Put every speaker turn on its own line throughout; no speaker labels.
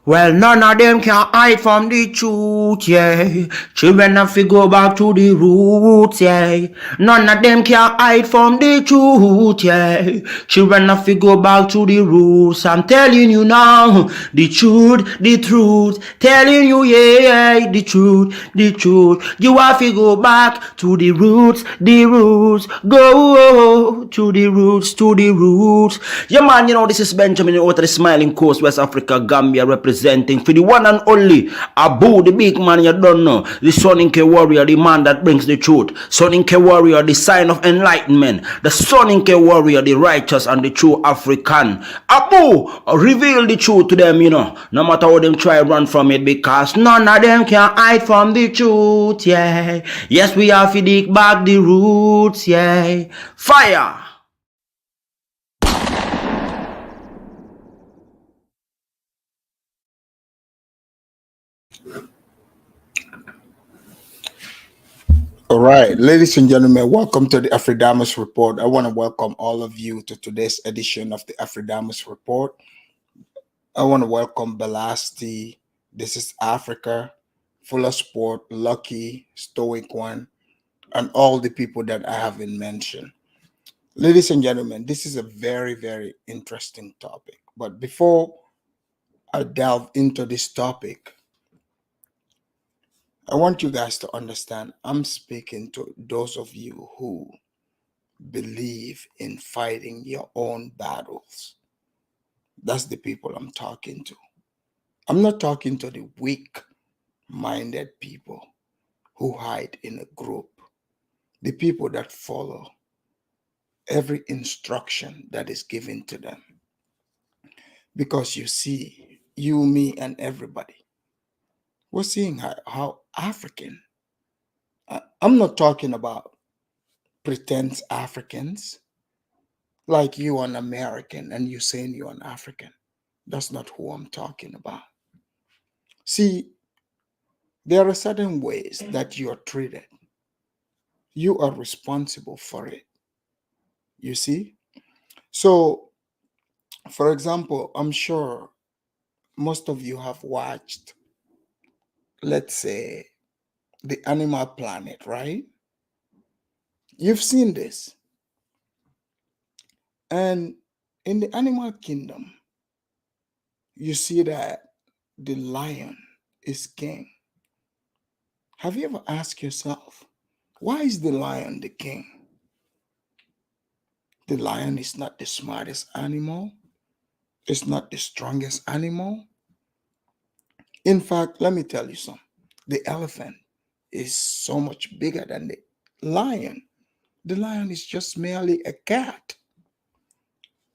Well, none of them can hide from the truth, yeah. Children have to go back to the roots, yeah. None of them can hide from the truth, yeah. Children have to go back to the roots. I'm telling you now, the truth, the truth. Telling you, yeah, the truth, the truth. You have to go back to the roots, the roots. Go to the roots, to the roots. Yeah, man, you know, this is Benjamin out of the Smiling Coast, West Africa, Gambia, representing for the one and only Abu, the big man you don't know, the Soninke warrior, the man that brings the truth, Soninke warrior, the sign of enlightenment, the Soninke warrior, the righteous and the true African. Abu, reveal the truth to them, you know, no matter how them try run from it, because none of them can hide from the truth, yeah. Yes, we have to dig back the roots, yeah. Fire!
All right, ladies and gentlemen, welcome to the Afridamus Report. I want to welcome all of you to today's edition of the Afridamus Report. I want to welcome Belasti, This is Africa, Full of Sport, Lucky, Stoic One, and all the people that I haven't mentioned. Ladies and gentlemen, this is a very, very interesting topic. But before I delve into this topic, I want you guys to understand I'm speaking to those of you who believe in fighting your own battles. That's the people I'm talking to. I'm not talking to the weak-minded people who hide in a group, the people that follow every instruction that is given to them. Because you see, you, me, and everybody, we're seeing how African, I'm not talking about pretense Africans, like you an American and you saying you're an African. That's not who I'm talking about. See, there are certain ways that you are treated. You are responsible for it. You see? So, for example, I'm sure most of you have watched, let's say, the Animal Planet, right? You've seen this. And in the animal kingdom, you see that the lion is king. Have you ever asked yourself, why is the lion the king? The lion is not the smartest animal. It's not the strongest animal. In fact, let me tell you something. The elephant is so much bigger than the lion. The lion is just merely a cat.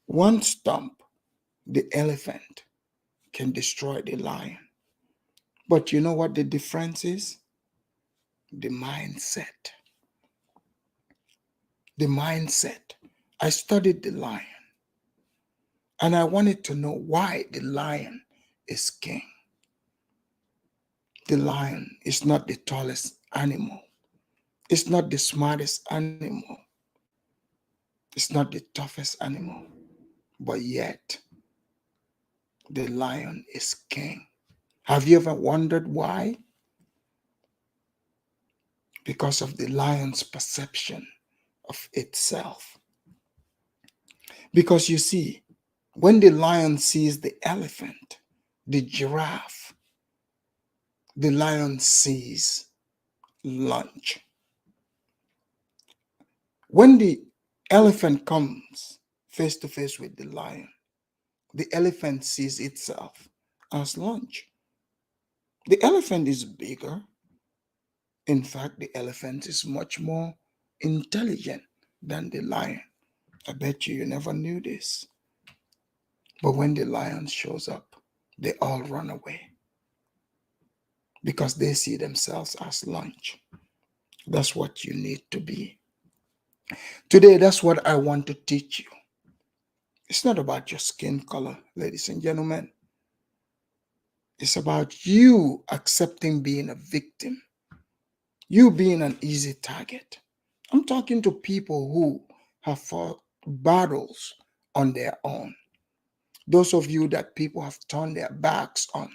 One stomp, the elephant can destroy the lion. But you know what the difference is? The mindset. The mindset. I studied the lion and I wanted to know why the lion is king. The lion is not the tallest animal. It's not the smartest animal. It's not the toughest animal. But yet, the lion is king. Have you ever wondered why? Because of the lion's perception of itself. Because you see, when the lion sees the elephant, the giraffe, the lion sees lunch. When the elephant comes face to face with the lion, the elephant sees itself as lunch. The elephant is bigger. In fact, the elephant is much more intelligent than the lion. I bet you never knew this. But when the lion shows up, they all run away because they see themselves as lunch. That's what you need to be. Today, that's what I want to teach you. It's not about your skin color, ladies and gentlemen. It's about you accepting being a victim, you being an easy target. I'm talking to people who have fought battles on their own. Those of you that people have turned their backs on,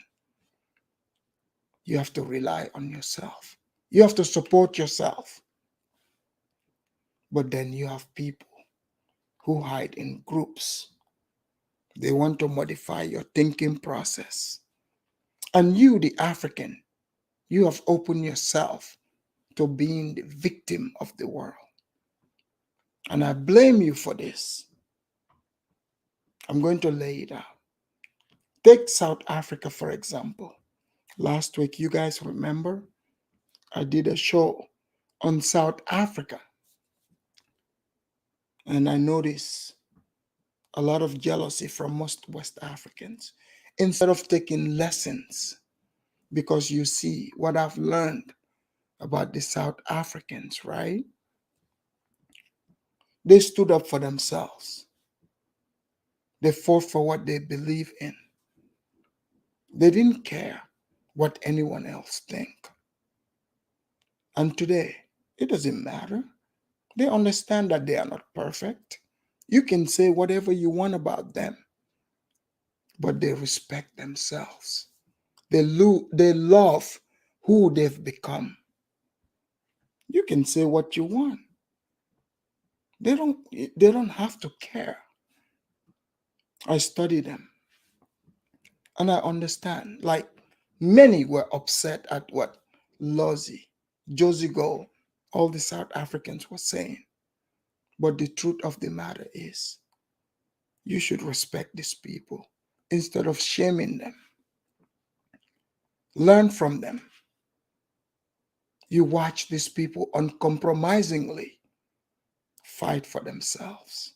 you have to rely on yourself. You have to support yourself. But then you have people who hide in groups. They want to modify your thinking process. And you, the African, you have opened yourself to being the victim of the world. And I blame you for this. I'm going to lay it out. Take South Africa, for example. Last week, you guys remember, I did a show on South Africa. And I noticed a lot of jealousy from most West Africans. Instead of taking lessons, because you see what I've learned about the South Africans, right? They stood up for themselves. They fought for what they believe in. They didn't care what anyone else think. And today, it doesn't matter. They understand that they are not perfect. You can say whatever you want about them, but they respect themselves. They love who they've become. You can say what you want. They don't have to care. I study them and I understand. Like, many were upset at what Lozzie, Josie Go, all the South Africans were saying. But the truth of the matter is, you should respect these people instead of shaming them. Learn from them. You watch these people uncompromisingly fight for themselves.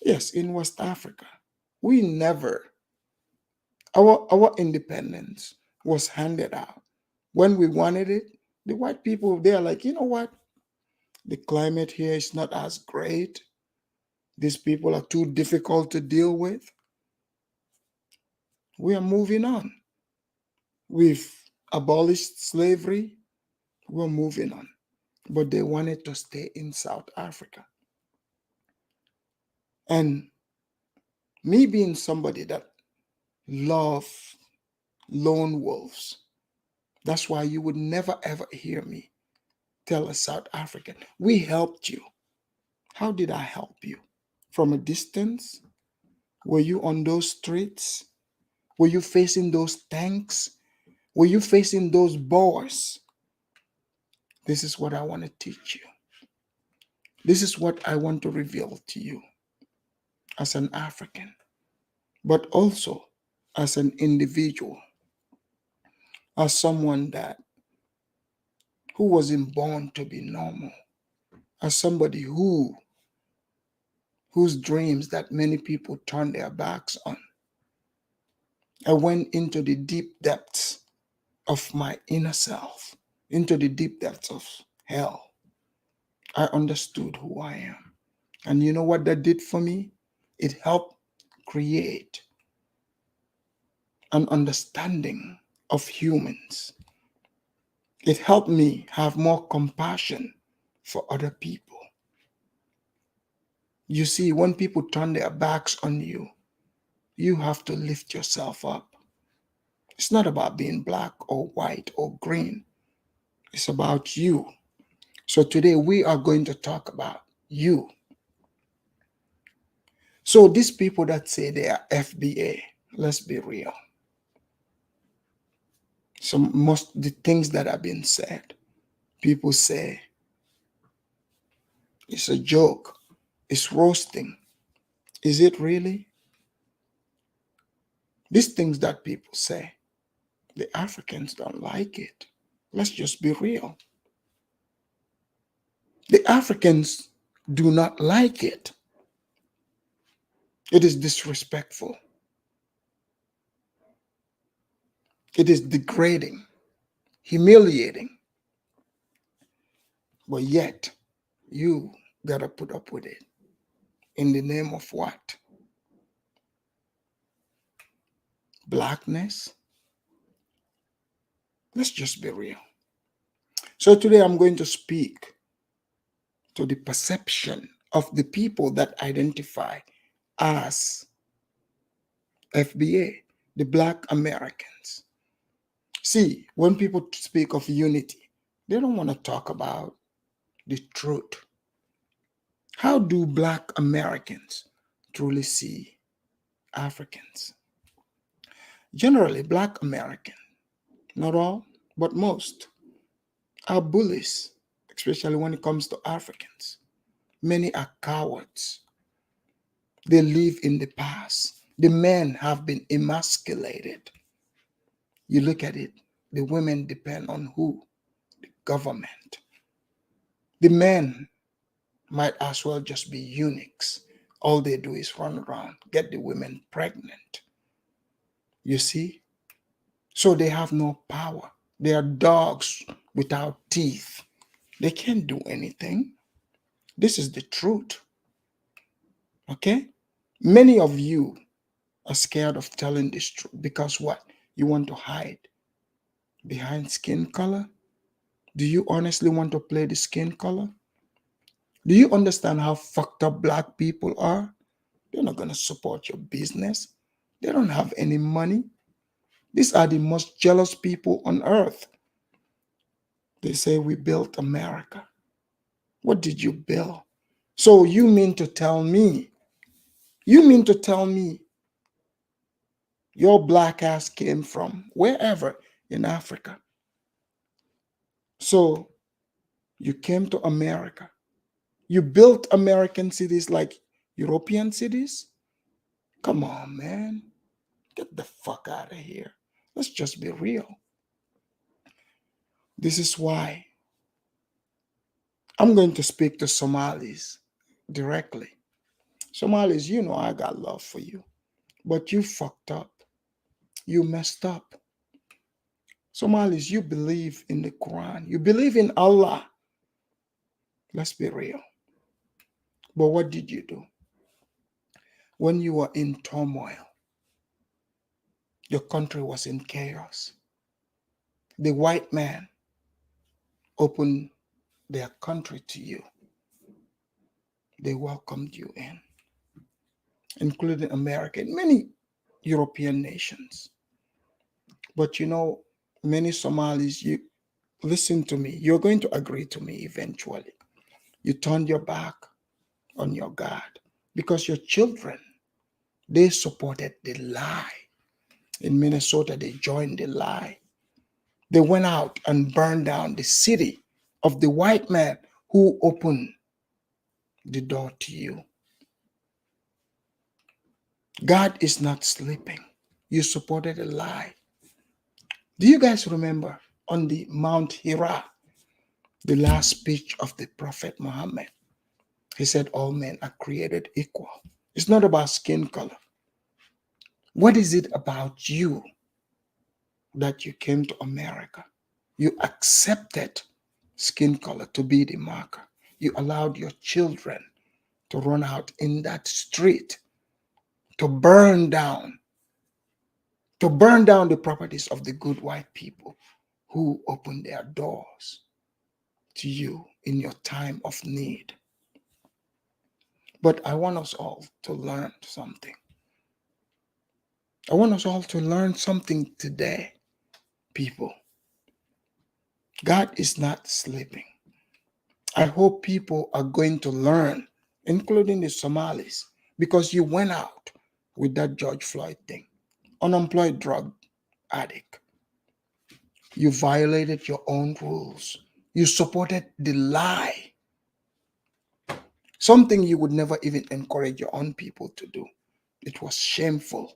Yes, in West Africa, we never, our independence was handed out. When we wanted it, the white people, they are like, you know what? The climate here is not as great. These people are too difficult to deal with. We are moving on. We've abolished slavery. We're moving on. But they wanted to stay in South Africa. And me being somebody that love lone wolves, that's why you would never ever hear me tell a South African, we helped you. How did I help you? From a distance? Were you on those streets? Were you facing those tanks? Were you facing those boars? This is what I want to teach you. This is what I want to reveal to you as an African, but also as an individual, as someone who wasn't born to be normal, as somebody whose dreams that many people turn their backs on. I went into the deep depths of my inner self, into the deep depths of hell. I understood who I am. And you know what that did for me? It helped create an understanding of humans. It helped me have more compassion for other people. You see, when people turn their backs on you, you have to lift yourself up. It's not about being black or white or green. It's about you. So today we are going to talk about you. So these people that say they are FBA, let's be real. The things that have been said, people say it's a joke, it's roasting. Is it really? These things that people say, the Africans don't like it. Let's just be real. The Africans do not like it. It is disrespectful. It is degrading, humiliating. But yet, you gotta put up with it. In the name of what? Blackness? Let's just be real. So today I'm going to speak to the perception of the people that identify as FBA, the Black Americans. See, when people speak of unity, they don't want to talk about the truth. How do Black Americans truly see Africans? Generally, Black American, not all, but most, are bullies, especially when it comes to Africans. Many are cowards. They live in the past. The men have been emasculated. You look at it, the women depend on who? The government. The men might as well just be eunuchs. All they do is run around, get the women pregnant. You see? So they have no power. They are dogs without teeth. They can't do anything. This is the truth. Okay? Many of you are scared of telling this truth because what? You want to hide behind skin color? Do you honestly want to play the skin color? Do you understand how fucked up Black people are? They're not going to support your business. They don't have any money. These are the most jealous people on earth. They say we built America. What did you build? So you mean to tell me your black ass came from wherever in Africa? So you came to America. You built American cities like European cities? Come on, man. Get the fuck out of here. Let's just be real. This is why I'm going to speak to Somalis directly. Somalis, you know I got love for you, but you fucked up. You messed up. Somalis, you believe in the Quran. You believe in Allah. Let's be real. But what did you do? When you were in turmoil, your country was in chaos. The white man opened their country to you. They welcomed you in, including America and many European nations. But you know, many Somalis, you listen to me, you're going to agree to me eventually. You turned your back on your God because your children, they supported the lie. In Minnesota, they joined the lie. They went out and burned down the city of the white man who opened the door to you. God is not sleeping. You supported a lie. Do you guys remember on the Mount Hira, the last speech of the Prophet Muhammad? He said all men are created equal. It's not about skin color. What is it about you that you came to America? You accepted skin color to be the marker. You allowed your children to run out in that street, to burn down the properties of the good white people who opened their doors to you in your time of need. But I want us all to learn something. I want us all to learn something today, people. God is not sleeping. I hope people are going to learn, including the Somalis, because you went out with that George Floyd thing. Unemployed drug addict. You violated your own rules. You supported the lie. Something you would never even encourage your own people to do. It was shameful.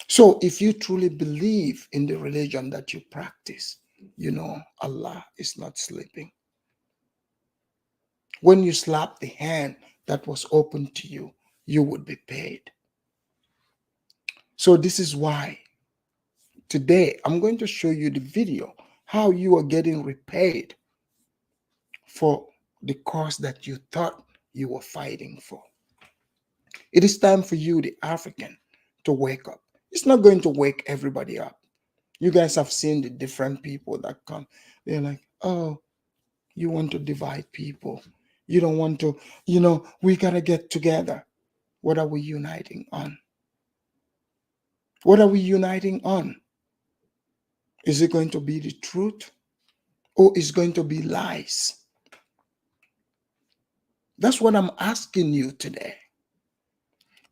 So if you truly believe in the religion that you practice, you know Allah is not sleeping. When you slap the hand that was open to you, you would be paid. So this is why today I'm going to show you the video how you are getting repaid for the cause that you thought you were fighting for. It is time for you, the African, to wake up. It's not going to wake everybody up. You guys have seen the different people that come. They're like, oh, you want to divide people. You don't want to, we got to get together. What are we uniting on? What are we uniting on? Is it going to be the truth, or is it going to be lies? That's what I'm asking you today.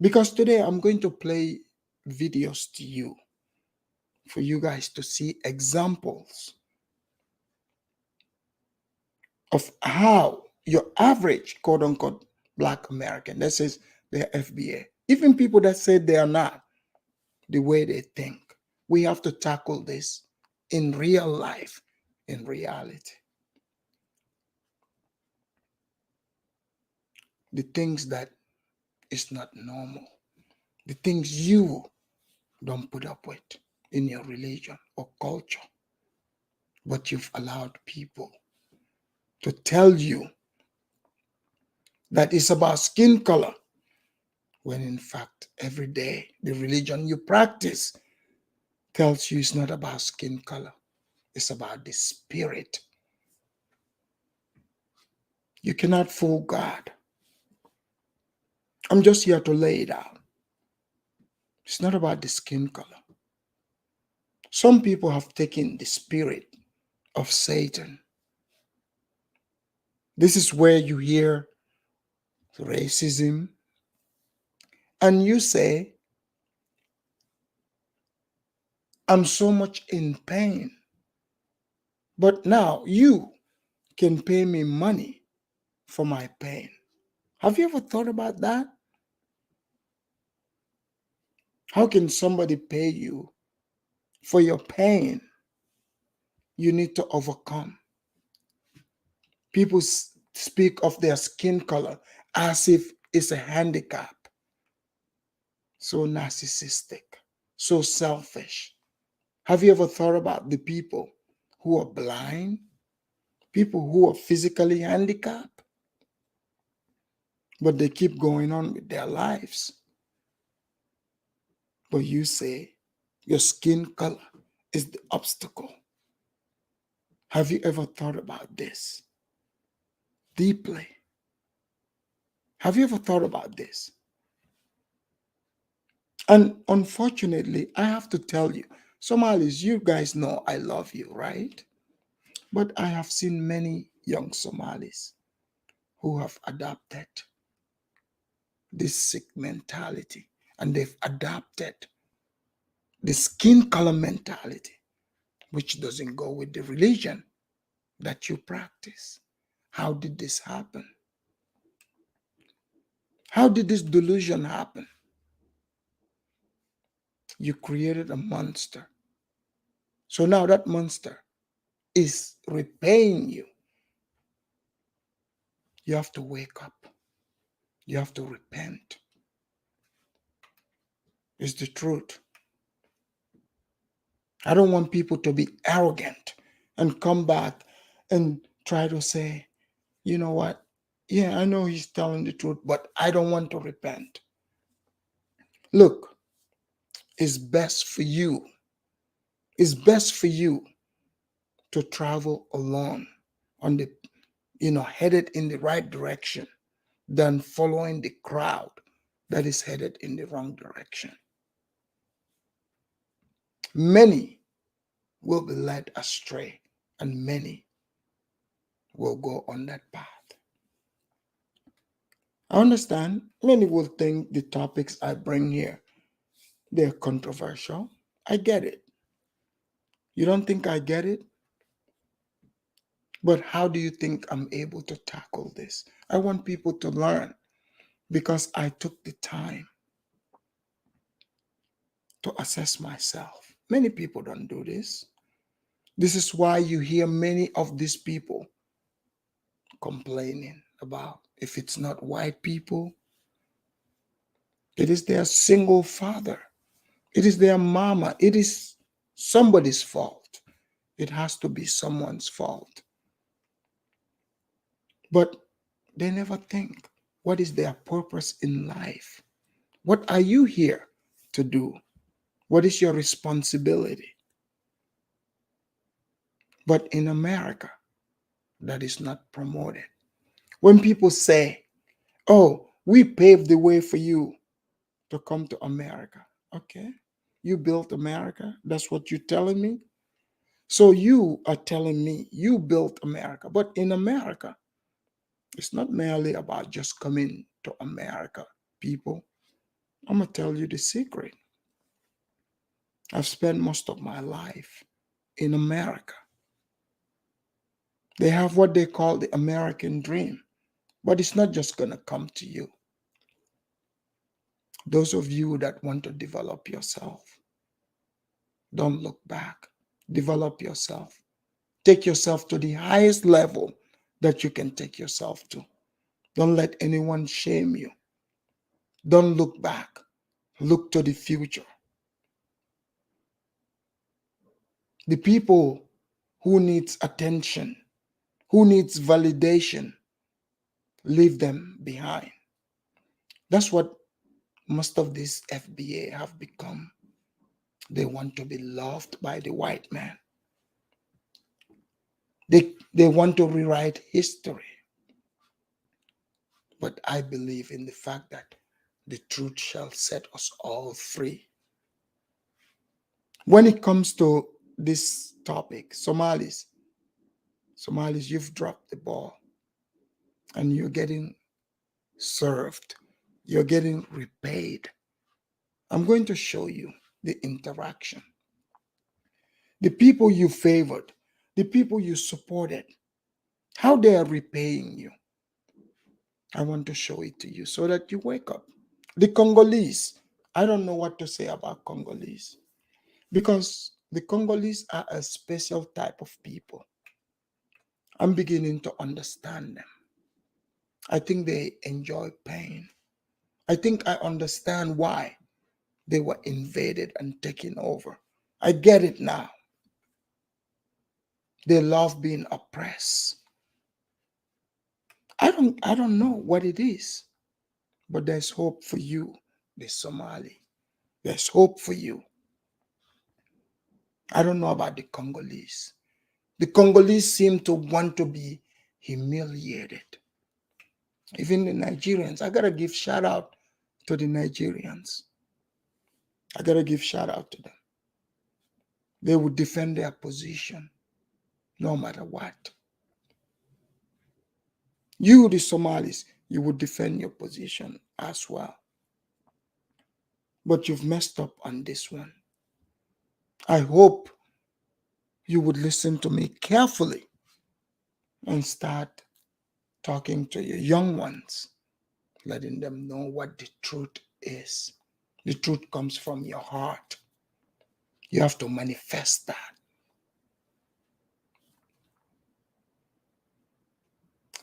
Because today I'm going to play videos to you for you guys to see examples of how your average quote unquote Black American, that says they're FBA, even people that say they are not, the way they think. We have to tackle this in real life, in reality. The things that is not normal, the things you don't put up with in your religion or culture, but you've allowed people to tell you that it's about skin color, when in fact, every day, the religion you practice tells you it's not about skin color, it's about the spirit. You cannot fool God. I'm just here to lay it out. It's not about the skin color. Some people have taken the spirit of Satan. This is where you hear racism, and you say, I'm so much in pain, but now you can pay me money for my pain. Have you ever thought about that? How can somebody pay you for your pain you need to overcome? People speak of their skin color as if it's a handicap. So narcissistic, so selfish. Have you ever thought about the people who are blind, people who are physically handicapped, but they keep going on with their lives? But you say your skin color is the obstacle. Have you ever thought about this deeply? Have you ever thought about this? And unfortunately, I have to tell you, Somalis, you guys know I love you, right? But I have seen many young Somalis who have adopted this sick mentality, and they've adopted the skin color mentality, which doesn't go with the religion that you practice. How did this happen? How did this delusion happen? You created a monster. So now that monster is repaying you. You have to wake up. You have to repent. It's the truth. I don't want people to be arrogant and come back and try to say, you know what? Yeah, I know he's telling the truth, but I don't want to repent. Look, it's best for you. It's best for you to travel alone on the, headed in the right direction than following the crowd that is headed in the wrong direction. Many will be led astray, and many will go on that path. I understand many will think the topics I bring here, they're controversial. I get it. You don't think I get it? But how do you think I'm able to tackle this? I want people to learn because I took the time to assess myself. Many people don't do this. This is why you hear many of these people complaining about if it's not white people, it is their single father, it is their mama, it is somebody's fault. It has to be someone's fault. But they never think, what is their purpose in life? What are you here to do? What is your responsibility? But in America, that is not promoted. When people say, oh, we paved the way for you to come to America. Okay. You built America. That's what you're telling me. So you are telling me you built America. But in America, it's not merely about just coming to America, people. I'm going to tell you the secret. I've spent most of my life in America. They have what they call the American dream, but it's not just going to come to you. Those of you that want to develop yourself, don't look back. Develop yourself. Take yourself to the highest level that you can take yourself to. Don't let anyone shame you. Don't look back. Look to the future. The people who needs attention, who needs validation, leave them behind. That's what most of these FBA have become. They want to be loved by the white man. They want to rewrite history. But I believe in the fact that the truth shall set us all free. When it comes to this topic, Somalis, you've dropped the ball and you're getting served. You're getting repaid. I'm going to show you the interaction. The people you favored, the people you supported, how they are repaying you. I want to show it to you so that you wake up. The Congolese, I don't know what to say about Congolese because the Congolese are a special type of people. I'm beginning to understand them. I think they enjoy pain. I think I understand why they were invaded and taken over. I get it now. They love being oppressed. I don't know what it is, but there's hope for you, the Somali. There's hope for you. I don't know about the Congolese. The Congolese seem to want to be humiliated. Even the Nigerians, I gotta give shout out to the Nigerians. I gotta give shout out to them. They would defend their position no matter what. You, the Somalis, you would defend your position as well. But you've messed up on this one. I hope you would listen to me carefully and start talking to your young ones, letting them know what the truth is. The truth comes from your heart. You have to manifest that.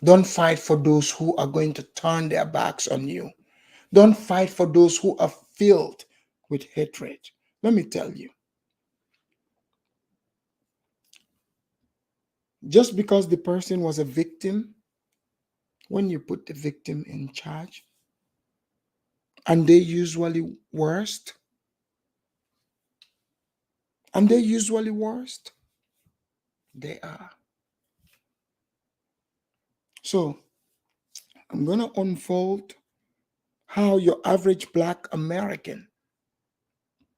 Don't fight for those who are going to turn their backs on you. Don't fight for those who are filled with hatred. Let me tell you, just because the person was a victim, when you put the victim in charge, and they usually worst, they are. So I'm going to unfold how your average Black American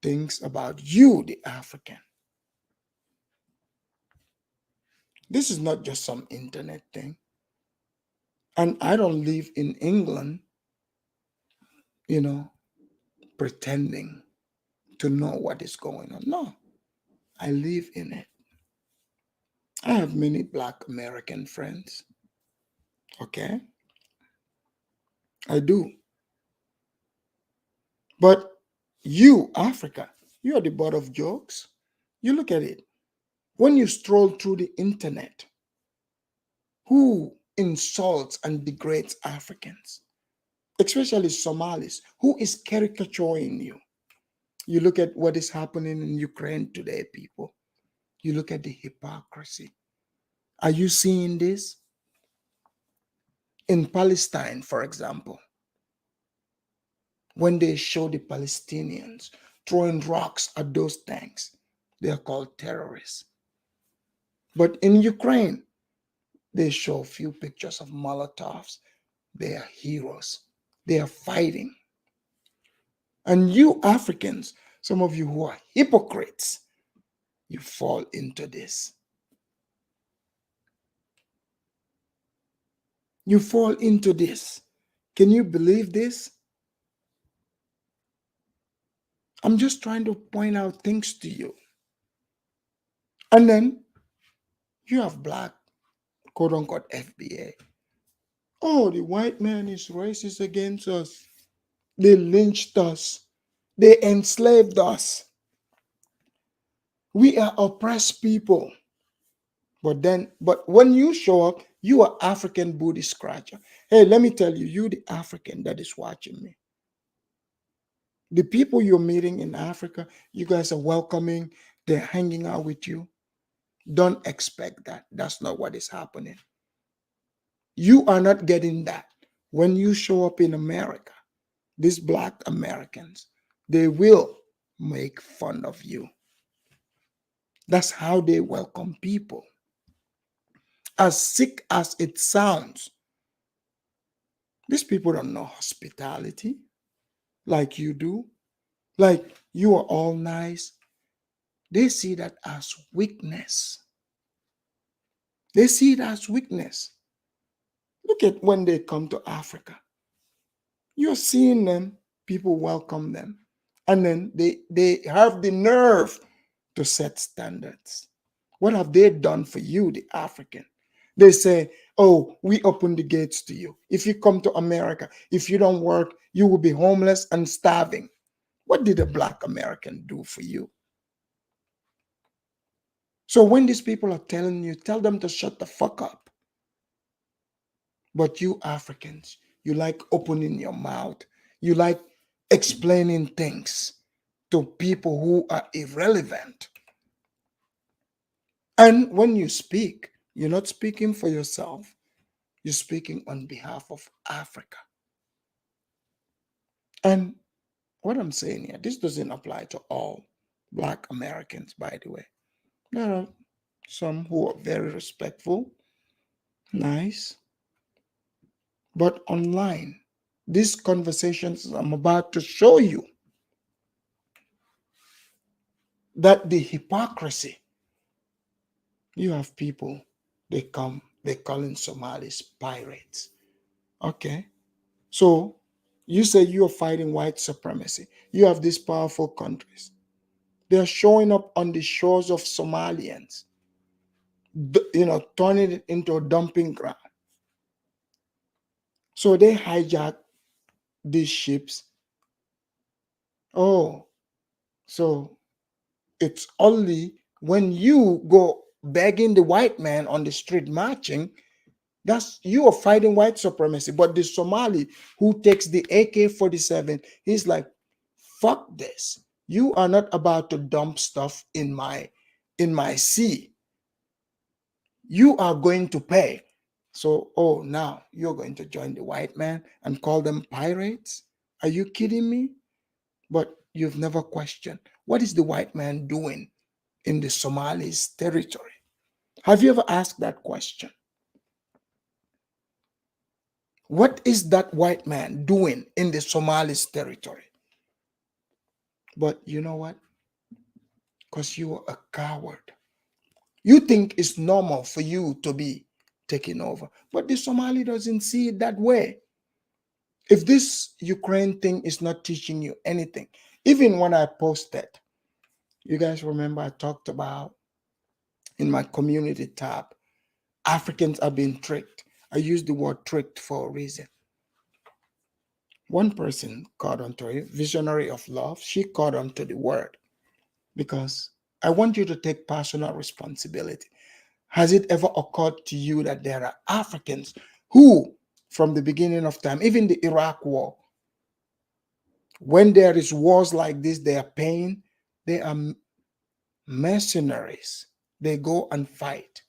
thinks about you, the African. This is not just some internet thing. And I don't live in England, pretending to know what is going on. No, I live in it. I have many Black American friends. Okay? I do. But you, Africa, you are the butt of jokes. You look at it. When you stroll through the internet, who insults and degrades Africans? Especially Somalis. Who is caricaturing you? You look at what is happening in Ukraine today, people. You look at the hypocrisy. Are you seeing this? In Palestine, for example, when they show the Palestinians throwing rocks at those tanks, they are called terrorists. But in Ukraine, they show a few pictures of Molotovs. They are heroes. They are fighting. And you Africans, some of you who are hypocrites, you fall into this. You fall into this. Can you believe this? I'm just trying to point out things to you. And then you have black, quote unquote, FBA. Oh, the white man is racist against us. They lynched us. They enslaved us. We are oppressed people. But when you show up, you are African booty scratcher. Hey, let me tell you, you the African that is watching me. The people you're meeting in Africa, you guys are welcoming, they're hanging out with you. Don't expect that. That's not what is happening. You are not getting that. When you show up in America, these black Americans, they will make fun of you. That's how they welcome people. As sick as it sounds, these people don't know hospitality like you do. Like you are all nice. They see that as weakness. They see it as weakness. Look at when they come to Africa. You're seeing them, people welcome them. And then they have the nerve to set standards. What have they done for you, the African? They say, oh, we open the gates to you. If you come to America, if you don't work, you will be homeless and starving. What did a black American do for you? So when these people are telling you, tell them to shut the fuck up. But you Africans, you like opening your mouth. You like explaining things to people who are irrelevant. And when you speak, you're not speaking for yourself. You're speaking on behalf of Africa. And what I'm saying here, this doesn't apply to all black Americans, by the way. There are some who are very respectful, nice. But online, these conversations I'm about to show you that the hypocrisy, you have people, they calling Somalis pirates. Okay. So you say you're fighting white supremacy. You have these powerful countries. They're showing up on the shores of Somalians, turning it into a dumping ground. So they hijack these ships. Oh, so it's only when you go begging the white man on the street marching, that's you are fighting white supremacy. But the Somali who takes the AK-47, he's like, fuck this. You are not about to dump stuff in my sea. You are going to pay. So, oh, now you're going to join the white man and call them pirates? Are you kidding me? But you've never questioned, what is the white man doing in the Somalis territory? Have you ever asked that question? What is that white man doing in the Somalis territory? But you know what? Because you are a coward. You think it's normal for you to be taken over. But the Somali doesn't see it that way. If this Ukraine thing is not teaching you anything, even when I posted, you guys remember I talked about in my community tab, Africans are being tricked. I use the word tricked for a reason. One person caught onto it, visionary of love, she caught onto the word because I want you to take personal responsibility. Has it ever occurred to you that there are Africans who, from the beginning of time, even the Iraq war, when there is wars like this, they are paying, they are mercenaries. They go and fight.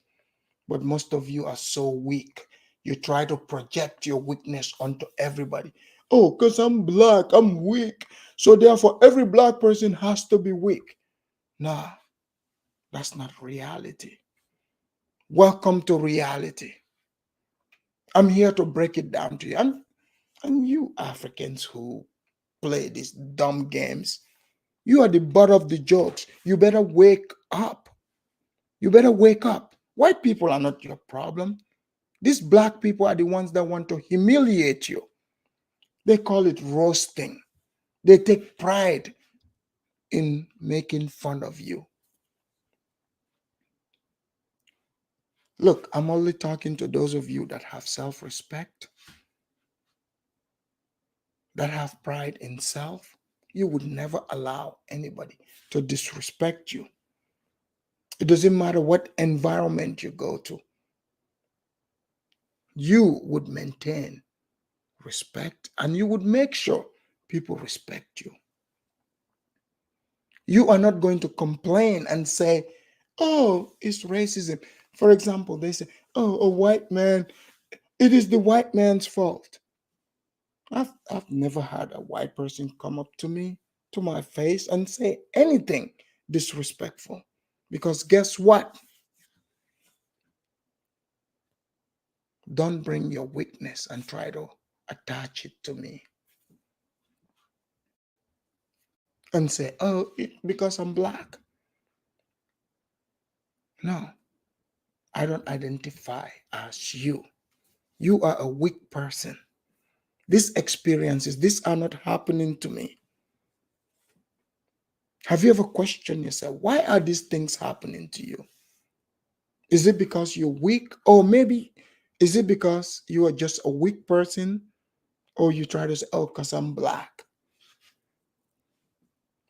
But most of you are so weak. You try to project your weakness onto everybody. Oh, because I'm black, I'm weak. So therefore, every black person has to be weak. Nah, that's not reality. Welcome to reality. I'm here to break it down to you. And you Africans who play these dumb games. You are the butt of the jokes. You better wake up. You better wake up. White people are not your problem. These black people are the ones that want to humiliate you. They call it roasting. They take pride in making fun of you. Look, I'm only talking to those of you that have self-respect, that have pride in self. You would never allow anybody to disrespect you. It doesn't matter what environment you go to. You would maintain respect and you would make sure people respect you. You are not going to complain and say, oh, it's racism. For example, they say, oh, a white man, it is the white man's fault. I've never had a white person come up to me, to my face, and say anything disrespectful. Because guess what? Don't bring your weakness and try to attach it to me and say, oh, because I'm black. No, I don't identify as you. You are a weak person. These experiences, these are not happening to me. Have you ever questioned yourself, why are these things happening to you? Is it because you're weak? Or maybe is it because you are just a weak person? Or you try to say, oh, because I'm black?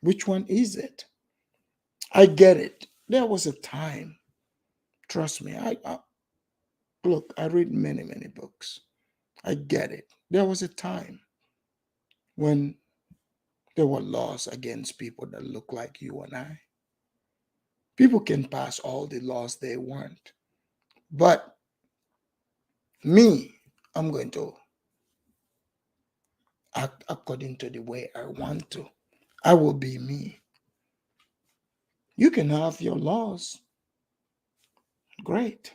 Which one is it? I get it. There was a time, trust me, look, I read many, many books. I get it. There was a time when there were laws against people that look like you and I. People can pass all the laws they want. But me, I'm going to act according to the way I want to. I will be me. You can have your laws. Great.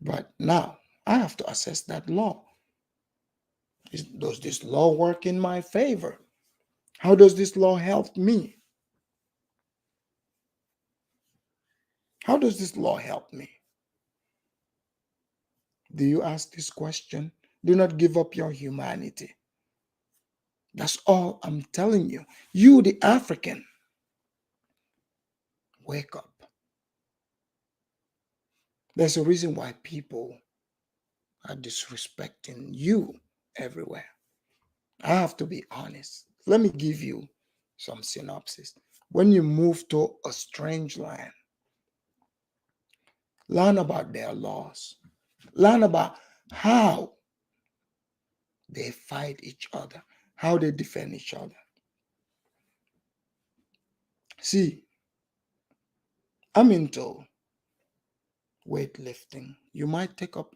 But now I have to assess that law. Does this law work in my favor? How does this law help me? How does this law help me? Do you ask this question? Do not give up your humanity. That's all I'm telling you. You, the African, wake up. There's a reason why people are disrespecting you everywhere. I have to be honest. Let me give you some synopsis. When you move to a strange land, learn about their laws. Learn about how they fight each other, how they defend each other. See, I'm into weightlifting. You might take up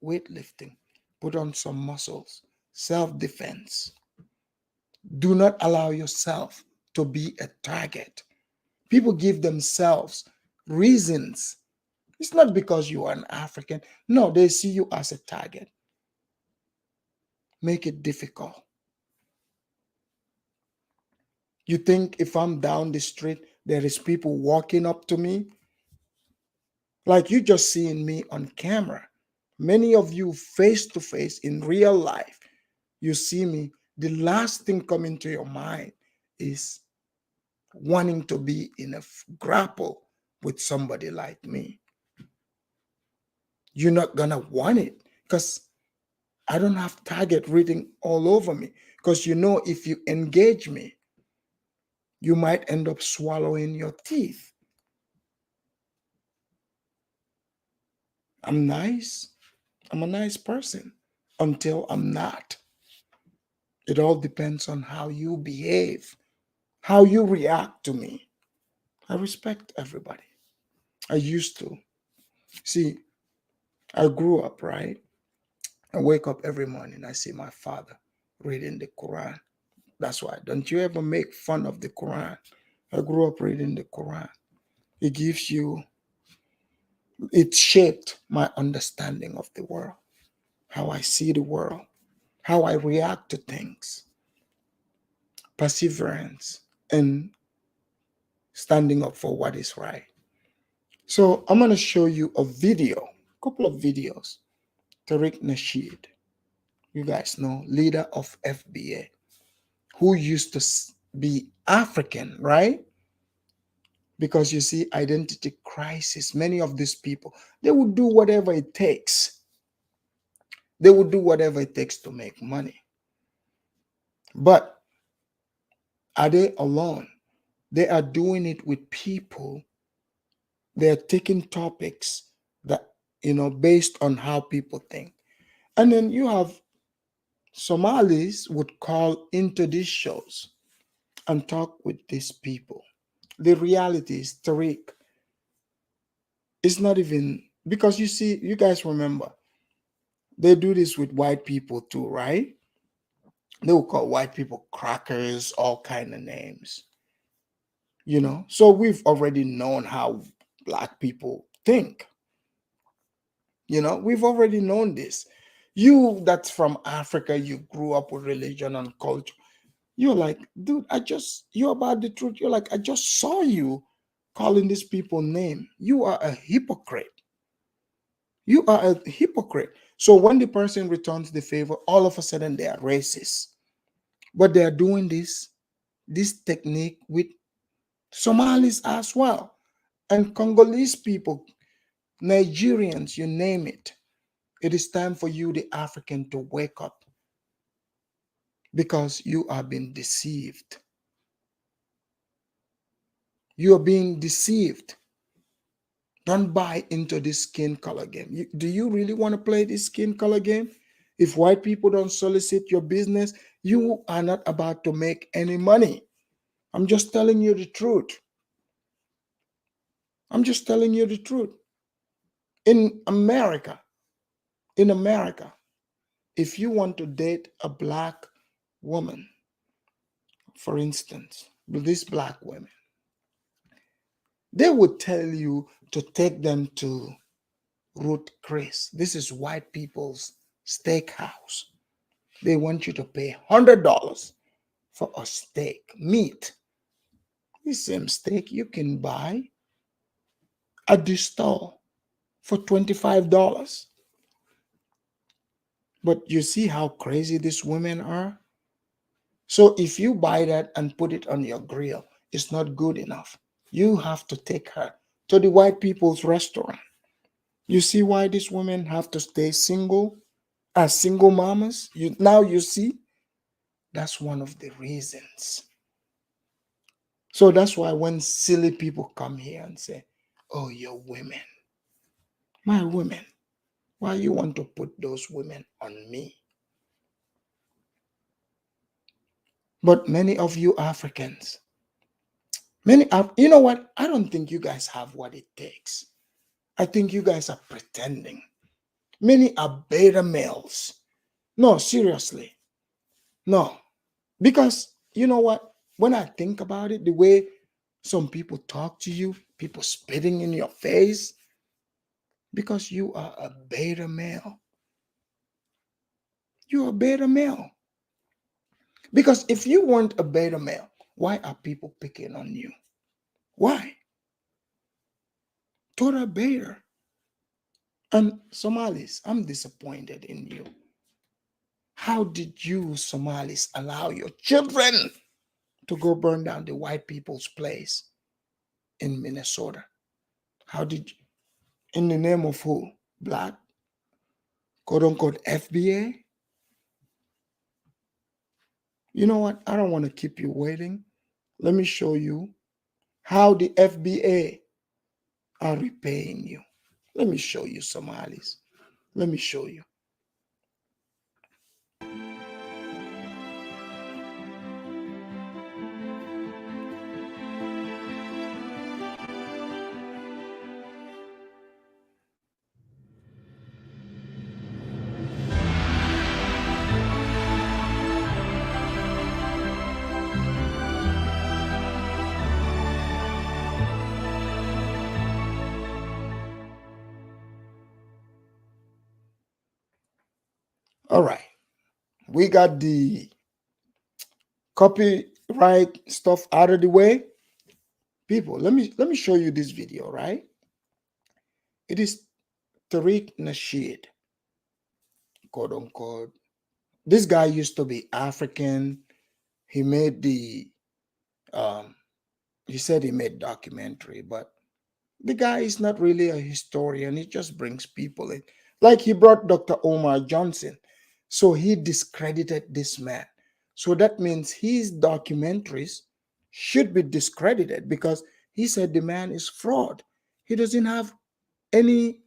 weightlifting, put on some muscles, self-defense. Do not allow yourself to be a target. People give themselves reasons. It's not because you are an African. No, they see you as a target. Make it difficult. You think if I'm down the street, there is people walking up to me? Like you just seeing me on camera. Many of you face to face in real life, you see me, the last thing coming to your mind is wanting to be in a grapple with somebody like me. You're not gonna want it because I don't have target written all over me. Because you know, if you engage me, you might end up swallowing your teeth. I'm nice. I'm a nice person until I'm not. It all depends on how you behave, how you react to me. I respect everybody. I used to. See, I grew up, right? I wake up every morning, I see my father reading the Quran. That's why, don't you ever make fun of the Quran. I grew up reading the Quran. It gives you, it shaped my understanding of the world, how I see the world. how I react to things, perseverance, and standing up for what is right. So I'm going to show you a couple of videos. Tariq Nasheed, you guys know, leader of FBA, who used to be African, right? Because you see, identity crisis, many of these people, they would do whatever it takes. They would do whatever it takes to make money. But are they alone? They are doing it with people. They're taking topics that, based on how people think. And then you have Somalis would call into these shows and talk with these people. The reality is, Tariq, it's not even, because you see, you guys remember, they do this with white people too, right? They will call white people crackers, all kind of names. So we've already known how black people think. We've already known this. You that's from Africa, you grew up with religion and culture. You're like, dude, you're about the truth. You're like, I just saw you calling these people name. You are a hypocrite. You are a hypocrite. So when the person returns the favor, all of a sudden they are racist. But they are doing this technique with Somalis as well, and Congolese people, Nigerians, you name it. It is time for you, the African, to wake up, because you are being deceived. You are being deceived. Don't buy into this skin color game. Do you really want to play this skin color game? If white people don't solicit your business, you are not about to make any money. I'm just telling you the truth. I'm just telling you the truth. In America, if you want to date a black woman, for instance, with these black women, they would tell you to take them to Ruth Chris. This is white people's steakhouse. They want you to pay $100 for a steak, meat. The same steak you can buy at the store for $25. But you see how crazy these women are? So if you buy that and put it on your grill, it's not good enough. You have to take her to the white people's restaurant. You see why these women have to stay single as single mamas? Now you see, that's one of the reasons. So that's why when silly people come here and say, oh, you're women, my women, why you want to put those women on me? But many of you Africans, you know what? I don't think you guys have what it takes. I think you guys are pretending. Many are beta males. No, seriously. No. Because you know what? When I think about it, the way some people talk to you, people spitting in your face, because you are a beta male. You're a beta male. Because if you weren't a beta male, why are people picking on you? Why? Total beta. And Somalis, I'm disappointed in you. How did you, Somalis, allow your children to go burn down the white people's place in Minnesota? How did you, in the name of who? Black, quote unquote FBA? You know what? I don't want to keep you waiting. Let me show you how the FBA are repaying you. Let me show you, Somalis. Let me show you. All right. we got the copyright stuff out of the way. People, let me show you this video, right? It is Tariq Nasheed, quote unquote. This guy used to be African. He made the um he said he made documentary, but the guy is not really a historian. He just brings people in. Like he brought Dr. Omar Johnson. So he discredited this man. So that means his documentaries should be discredited because he said the man is fraud. He doesn't have any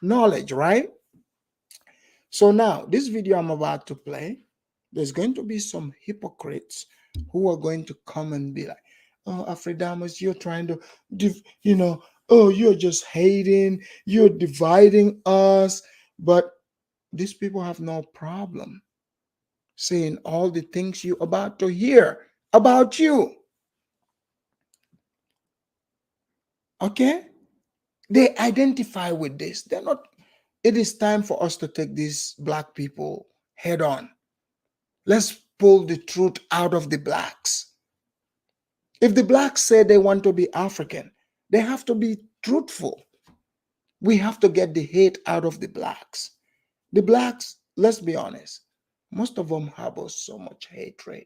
knowledge, right? So now, this video I'm about to play, there's going to be some hypocrites who are going to come and be like, "Oh, Afridamus, you're trying to, oh, you're just hating, you're dividing us." But these people have no problem saying all the things you're about to hear about you. Okay? They identify with this. They're not, it is time for us to take these black people head on. Let's pull the truth out of the blacks. If the blacks say they want to be African, they have to be truthful. We have to get the hate out of the blacks. The blacks, let's be honest, most of them harbor so much hatred.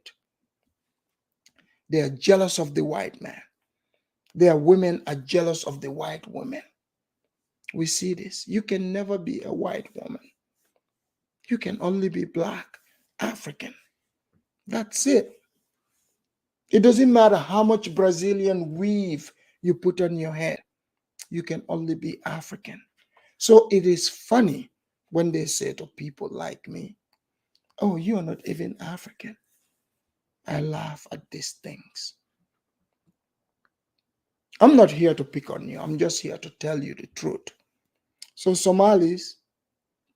They are jealous of the white man. Their women are jealous of the white women. We see this. You can never be a white woman. You can only be black, African. That's it. It doesn't matter how much Brazilian weave you put on your head, you can only be African. So it is funny when they say to people like me, "Oh, you're not even African." I laugh at these things. I'm not here to pick on you, I'm just here to tell you the truth. So, Somalis,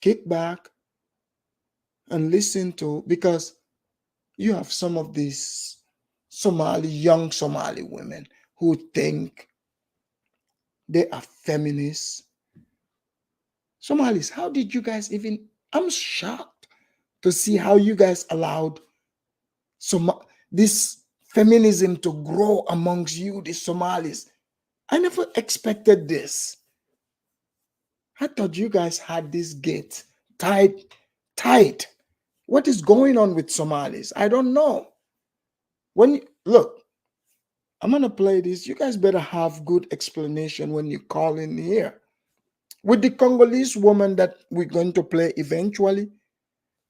kick back and listen to, because you have some of these young Somali women who think they are feminists. Somalis, how did you guys even? I'm shocked to see how you guys allowed this feminism to grow amongst you, the Somalis. I never expected this. I thought you guys had this gate tight, tight. What is going on with Somalis? I don't know. Look, I'm gonna play this. You guys better have good explanation when you call in here. With the Congolese woman that we're going to play eventually,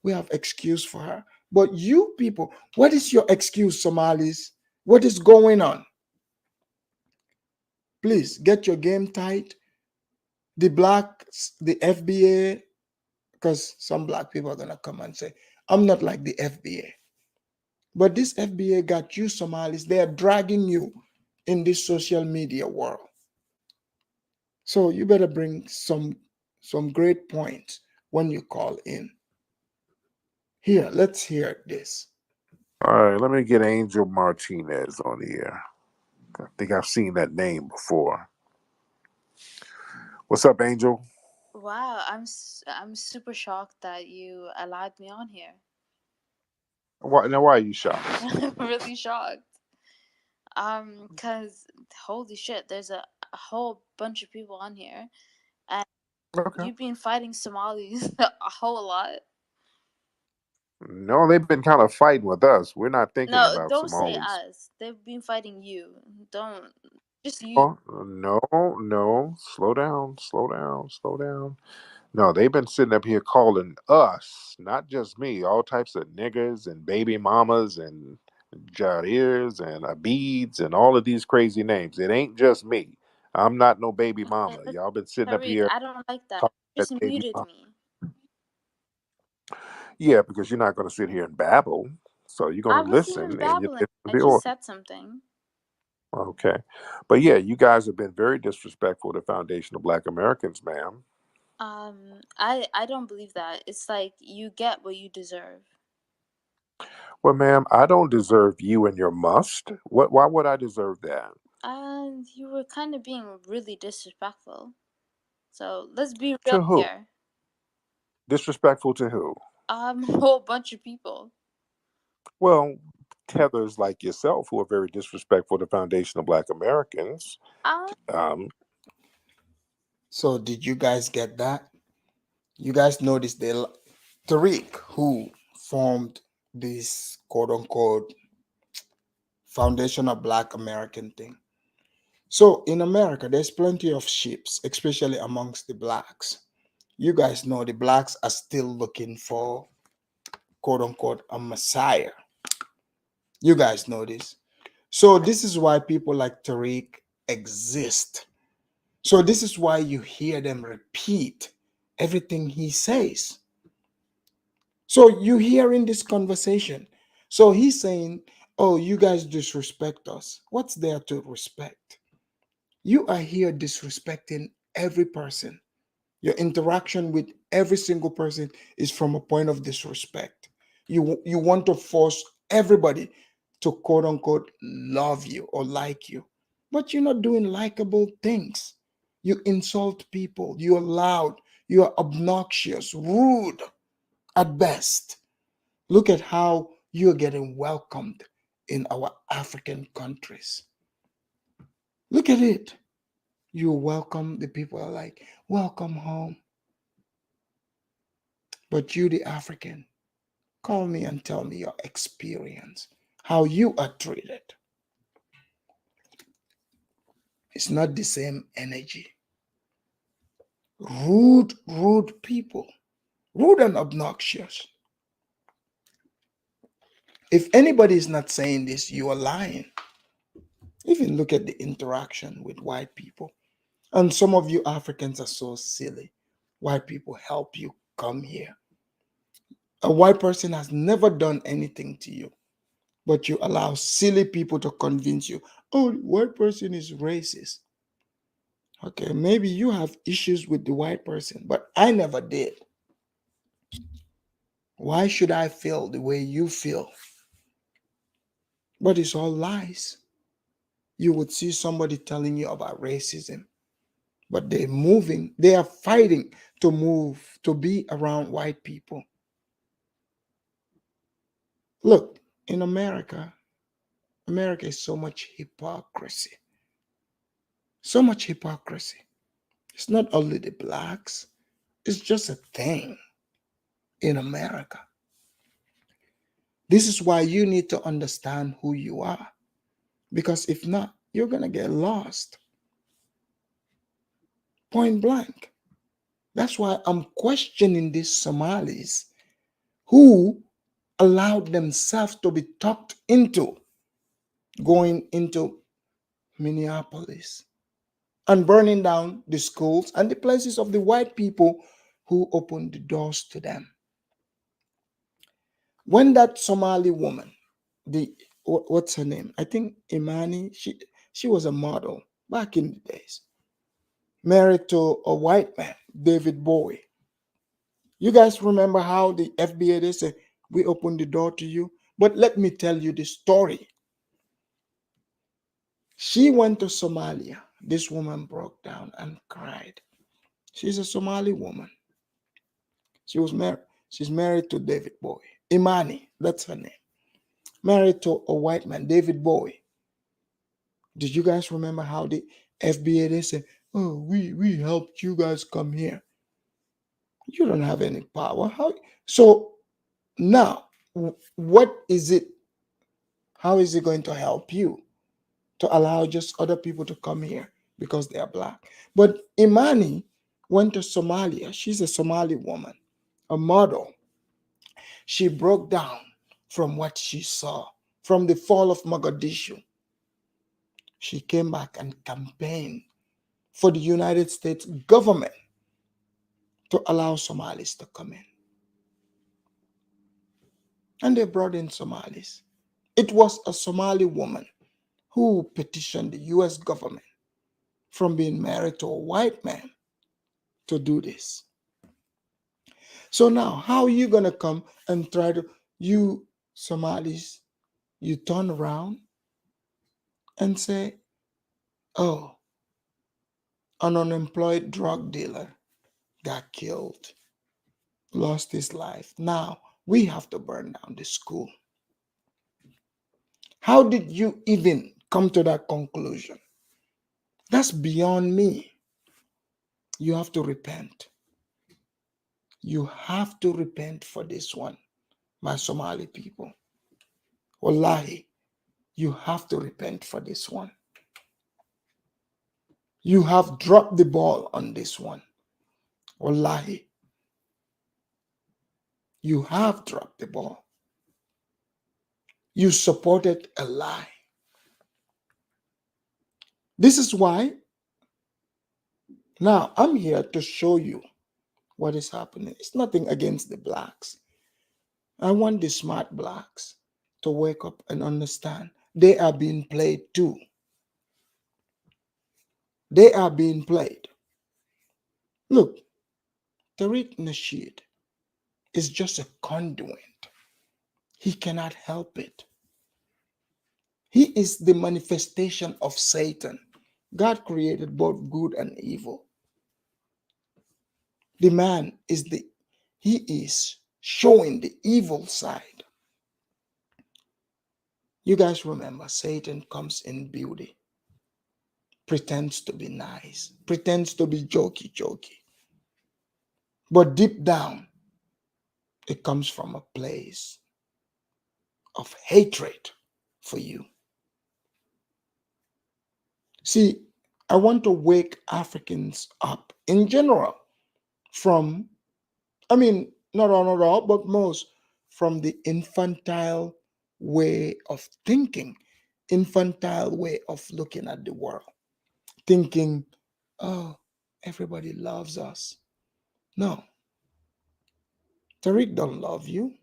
we have excuse for her. But you people, what is your excuse, Somalis? What is going on? Please get your game tight. The blacks, the FBA, because some black people are gonna come and say, "I'm not like the FBA." But this FBA got you Somalis. They are dragging you in this social media world. So you better bring some great points when you call in. Here, let's hear this.
All right, let me get Angel Martinez on here. I think I've seen that name before. What's up, Angel?
Wow, I'm super shocked that you allowed me on here.
Why are you shocked?
I'm really shocked. Cause holy shit, there's a whole bunch of people on here, and
Okay.
you've been fighting Somalis a whole lot.
No, they've been kind of fighting with us. We're not thinking
No,
about
don't say
Somalis.
us. They've been fighting you. Don't just you.
Oh, no, no. Slow down, slow down, slow down. No, they've been sitting up here calling us, not just me, all types of niggas and baby mamas and Jairs and Abids and all of these crazy names. It ain't just me. I'm not no baby
Okay,
mama.
look,
Y'all been sitting up
Tariq,
here
I don't like that.
talking
You
that
just
baby
muted
mama.
me.
Yeah, because you're not going to sit here and babble. So you're
I
going to
wasn't even
listen and you
babbling.
listen to
I
the
just
order.
said something.
Okay. But yeah, you guys have been very disrespectful to Foundation of Black Americans, ma'am.
I don't believe that. It's like you get what you deserve.
Well, ma'am, I don't deserve you and your must. Why would I deserve that?
And you were kind of being really disrespectful. So let's be real
To who?
here.
Disrespectful to who?
A whole bunch of people.
Well, tethers like yourself who are very disrespectful to the foundation of Black Americans.
Um,
Um,
So did you guys get that? You guys notice Tariq, who formed this quote unquote foundation of Black American thing. So in America, there's plenty of ships, especially amongst the blacks. You guys know the blacks are still looking for quote unquote a messiah. You guys know this. So this is why people like Tariq exist. So this is why you hear them repeat everything he says. So you hear in this conversation. So he's saying, "Oh, you guys disrespect us." What's there to respect? You are here disrespecting every person. Your interaction with every single person is from a point of disrespect. You want to force everybody to quote unquote love you or like you, but you're not doing likable things. You insult people. You're loud. You are obnoxious, rude at best. Look at how you're getting welcomed in our African countries. Look at it. You welcome, the people are like, welcome home. But you, the African, call me and tell me your experience, how you are treated. It's not the same energy. Rude people, rude and obnoxious. If anybody is not saying this, you are lying. Even look at the interaction with white people. And some of you Africans are so silly. White people help you come here. A white person has never done anything to you, but you allow silly people to convince you, oh, the white person is racist. Okay, maybe you have issues with the white person, but I never did. Why should I feel the way you feel? But it's all lies. You would see somebody telling you about racism, but they are fighting to move, to be around white people. Look, in America, America is so much hypocrisy. So much hypocrisy. It's not only the blacks, it's just a thing in America. This is why you need to understand who you are. Because if not, you're going to get lost. Point blank. That's why I'm questioning these Somalis who allowed themselves to be talked into going into Minneapolis and burning down the schools and the places of the white people who opened the doors to them. When that Somali woman, what's her name? I think Imani, she was a model back in the days, married to a white man, David Bowie. You guys remember how the FBA, they say, we opened the door to you? But let me tell you the story. She went to Somalia. This woman broke down and cried. She's a Somali woman. She was married. She's married to David Bowie. Imani, that's her name. Married to a white man, David Bowie. Did you guys remember how the FBA, they said, oh, we helped you guys come here? You don't have any power. How? So now, what is it? How is it going to help you to allow just other people to come here because they are black? But Imani went to Somalia. She's a Somali woman, a model. She broke down from what she saw, from the fall of Mogadishu. She came back and campaigned for the United States government to allow Somalis to come in. And they brought in Somalis. It was a Somali woman who petitioned the US government from being married to a white man to do this. So now, how are you going to come and try to, you Somalis, you turn around and say, oh, an unemployed drug dealer got killed. lost his life. Now we have to burn down the school. How did you even come to that conclusion? That's beyond me. You have to repent. You have to repent for this one, my Somali people. Wallahi, you have to repent for this one. You have dropped the ball on this one. Wallahi, you have dropped the ball. You supported a lie. This is why now I'm here to show you what is happening. It's nothing against the blacks. I want the smart blacks to wake up and understand they are being played too. They are being played. Look, Tariq Nasheed is just a conduit. He cannot help it. He is the manifestation of Satan. God created both good and evil. The man he is showing the evil side. You guys remember, Satan comes in beauty, pretends to be nice, pretends to be jokey. But deep down, it comes from a place of hatred for you. See, I want to wake Africans up in general from, not all, but most, from the infantile way of thinking, infantile way of looking at the world, thinking, oh, everybody loves us. No, Tariq don't love you.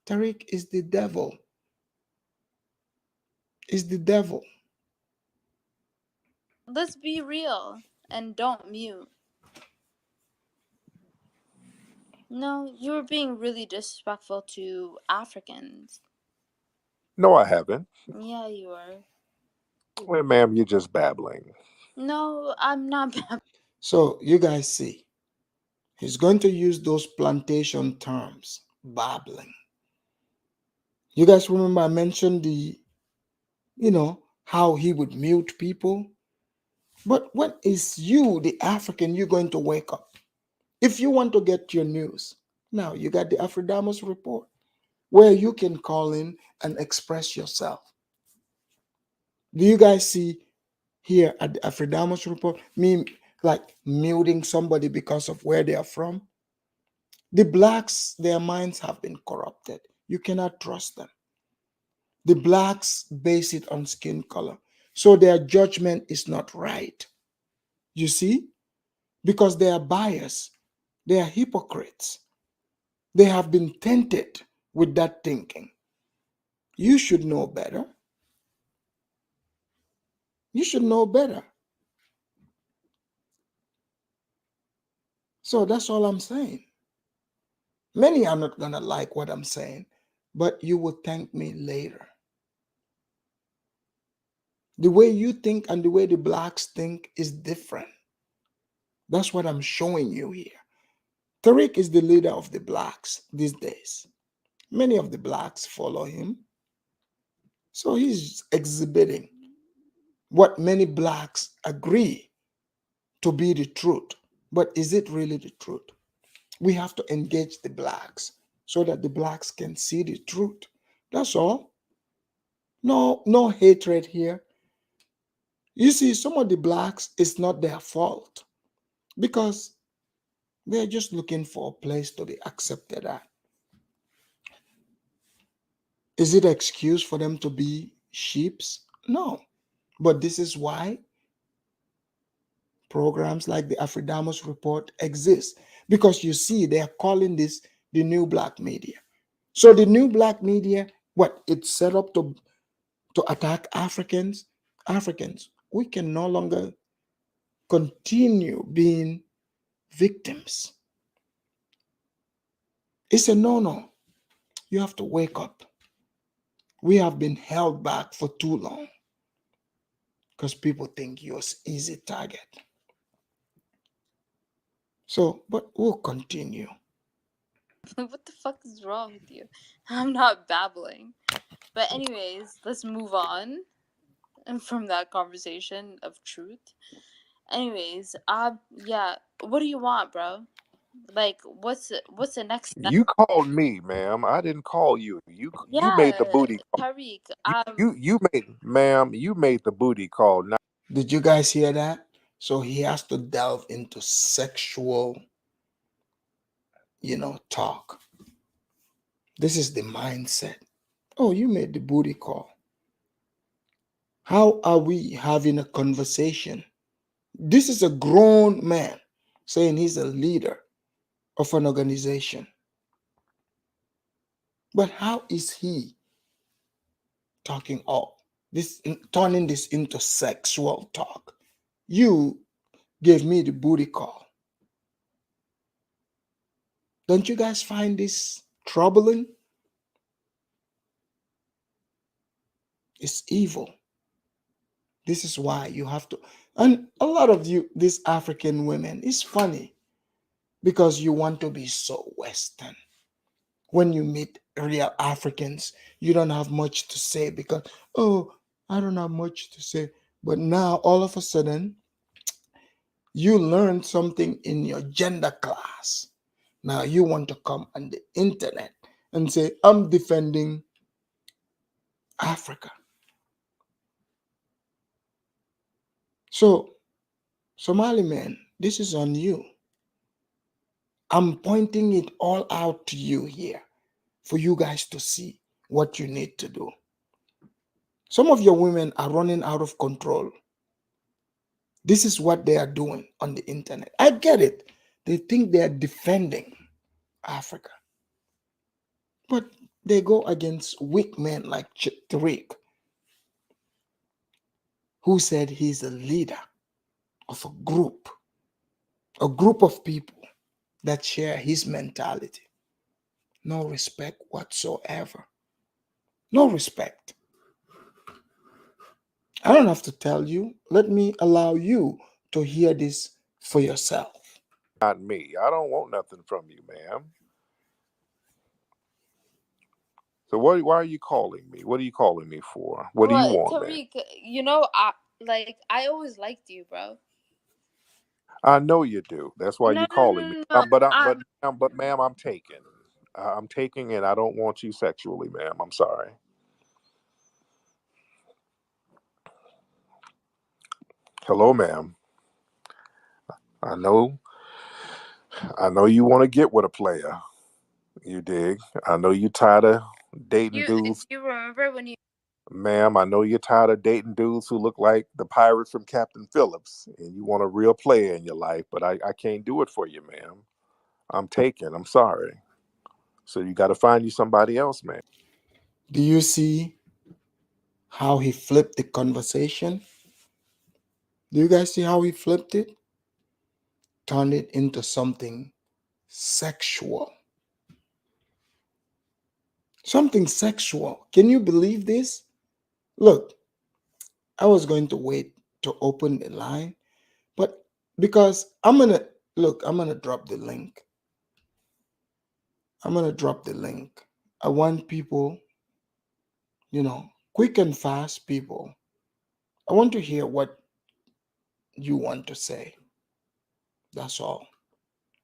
Tariq is the devil. Is the devil.
Let's be real and don't mute. No, you were being really disrespectful to Africans.
No, I haven't.
Yeah, you were.
Well, ma'am, you're just babbling.
No, I'm not.
So you guys see, he's going to use those plantation terms, babbling. You guys remember I mentioned how he would mute people? But when is you, the African, you're going to wake up? If you want to get your news, now you got the Afrodamus report where you can call in and express yourself. Do you guys see here at the Afrodamus report me like muting somebody because of where they are from? The blacks, their minds have been corrupted. You cannot trust them. The blacks base it on skin color. So their judgment is not right. You see? Because they are biased. They are hypocrites. They have been tainted with that thinking. You should know better. You should know better. So that's all I'm saying. Many are not going to like what I'm saying, but you will thank me later. The way you think and the way the blacks think is different. That's what I'm showing you here. Tariq is the leader of the blacks these days. Many of the blacks follow him. So he's exhibiting what many blacks agree to be the truth. But is it really the truth? We have to engage the blacks so that the blacks can see the truth. That's all. No hatred here. You see, some of the blacks, it's not their fault because they're just looking for a place to be accepted at. Is it an excuse for them to be sheeps? No. But this is why programs like the Afrodamus Report exist. Because you see, they are calling this the new black media. So the new black media, what it's set up to attack Africans. Africans, we can no longer continue being victims. It's a no. You have to wake up. We have been held back for too long because people think you're an easy target. So, but we'll continue.
What the fuck is wrong with you? I'm not babbling. But anyways, let's move on from that conversation of truth. Anyways, yeah, what do you want, bro? Like, what's the next step?
You called me, ma'am. I didn't call you. You made the
Yeah,
booty call.
Tariq.
You made, ma'am. You made the booty call. Not
Did you guys hear that? So he has to delve into sexual, talk. This is the mindset. Oh, you made the booty call. How are we having a conversation? This is a grown man saying he's a leader of an organization. But how is he talking all this, turning this into sexual talk? You gave me the booty call. Don't you guys find this troubling? It's evil. This is why you have to. And a lot of you, these African women, it's funny because you want to be so Western. When you meet real Africans, you don't have much to say because, oh, I don't have much to say. But now, all of a sudden, you learn something in your gender class. Now you want to come on the internet and say, I'm defending Africa. So, Somali man, this is on you. I'm pointing it all out to you here for you guys to see what you need to do. Some of your women are running out of control. This is what they are doing on the internet. I get it. They think they are defending Africa. But they go against weak men like Tariq, who said he's a leader of a group of people that share his mentality. No respect whatsoever. No respect. I don't have to tell you. Let me allow you to hear this for yourself.
me. I don't want nothing from you, ma'am. So why are you calling me? What are you calling me for? What do you
Well,
want, man?
Tariq, I always liked you, bro.
I know you do. That's why
No,
you
no,
calling me.
no, no.
But ma'am, I'm taking. I'm taking, and I don't want you sexually, ma'am. I'm sorry. Hello, ma'am. I know. I know you want to get with a player. You dig? I know you tired of dating
You
dudes,
you remember when you
ma'am. I know you're tired of dating dudes who look like the pirate from Captain Phillips, and you want a real player in your life. But I can't do it for you, ma'am. I'm taken. I'm sorry. So you got to find you somebody else, man.
Do you see how he flipped the conversation? Do you guys see how he flipped it? Turned it into something sexual. Something sexual. Can you believe this? Look, I was going to wait to open the line, but because I'm gonna drop the link. I'm gonna drop the link. I want people, quick and fast people. I want to hear what you want to say. That's all.